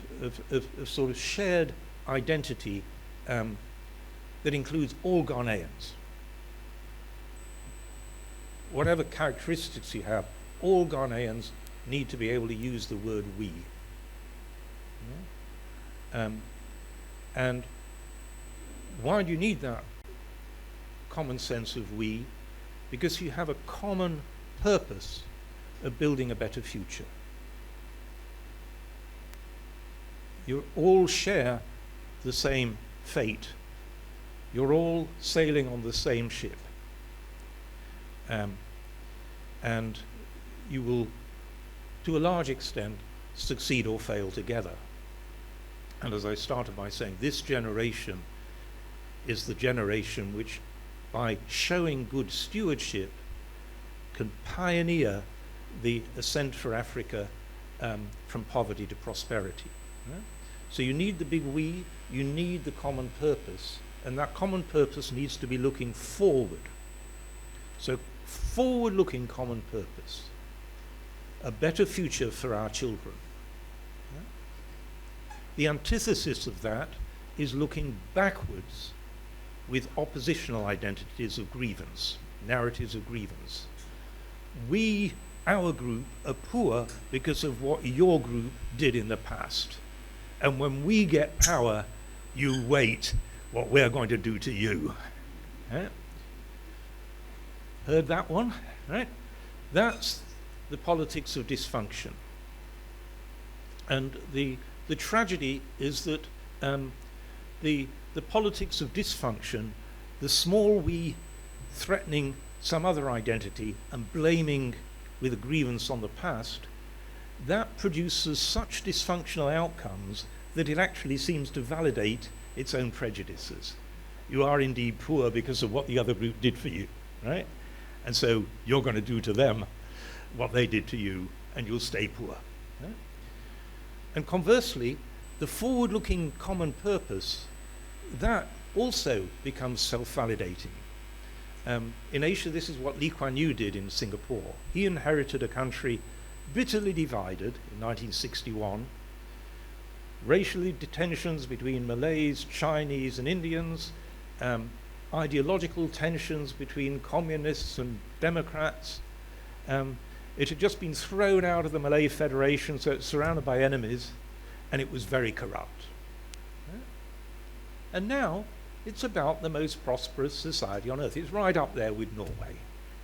sort of shared identity that includes all Ghanaians. Whatever characteristics you have, all Ghanaians need to be able to use the word we. And why do you need that common sense of we? Because you have a common purpose of building a better future. You all share the same fate. You're all sailing on the same ship. And you will, to a large extent, succeed or fail together. And as I started by saying, this generation is the generation which, by showing good stewardship, can pioneer the ascent for Africa from poverty to prosperity. Right? So you need the big we, you need the common purpose, and that common purpose needs to be looking forward. So forward-looking common purpose, a better future for our children. Yeah? The antithesis of that is looking backwards with oppositional identities of grievance, narratives of grievance. We, our group, are poor because of what your group did in the past. And when we get power, you wait what we're going to do to you. Yeah? Heard that one? Right? That's the politics of dysfunction. And the tragedy is that the politics of dysfunction, the small we threatening some other identity and blaming with a grievance on the past, that produces such dysfunctional outcomes that it actually seems to validate its own prejudices. You are indeed poor because of what the other group did for you, right? And so you're going to do to them what they did to you, and you'll stay poor. Right? And conversely, the forward-looking common purpose, that also becomes self-validating. In Asia, this is what Lee Kuan Yew did in Singapore. He inherited a country bitterly divided in 1961, racial tensions between Malays, Chinese, and Indians, ideological tensions between communists and Democrats. It had just been thrown out of the Malay Federation, so it's surrounded by enemies, and it was very corrupt. And now, it's about the most prosperous society on earth. It's right up there with Norway,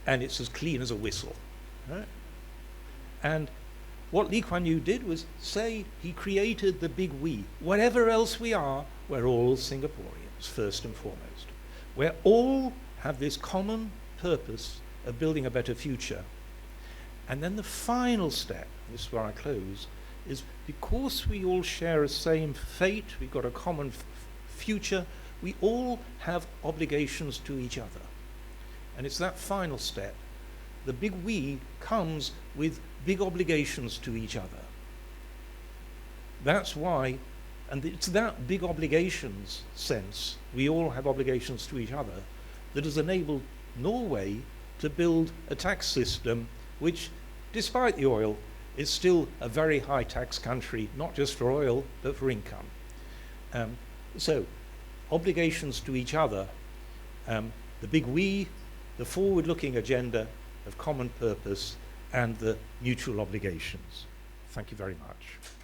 and it's as clean as a whistle. Right? And what Lee Kuan Yew did was say he created the big we. Whatever else we are, we're all Singaporeans, first and foremost. We all have this common purpose of building a better future. And then the final step, this is where I close, is because we all share a same fate, we've got a common future, we all have obligations to each other. And it's that final step. The big we comes with big obligations to each other. That's why, and it's that big obligations sense, we all have obligations to each other, that has enabled Norway to build a tax system which, despite the oil, is still a very high tax country, not just for oil, but for income. So, obligations to each other, the big we, the forward-looking agenda of common purpose, and the mutual obligations. Thank you very much.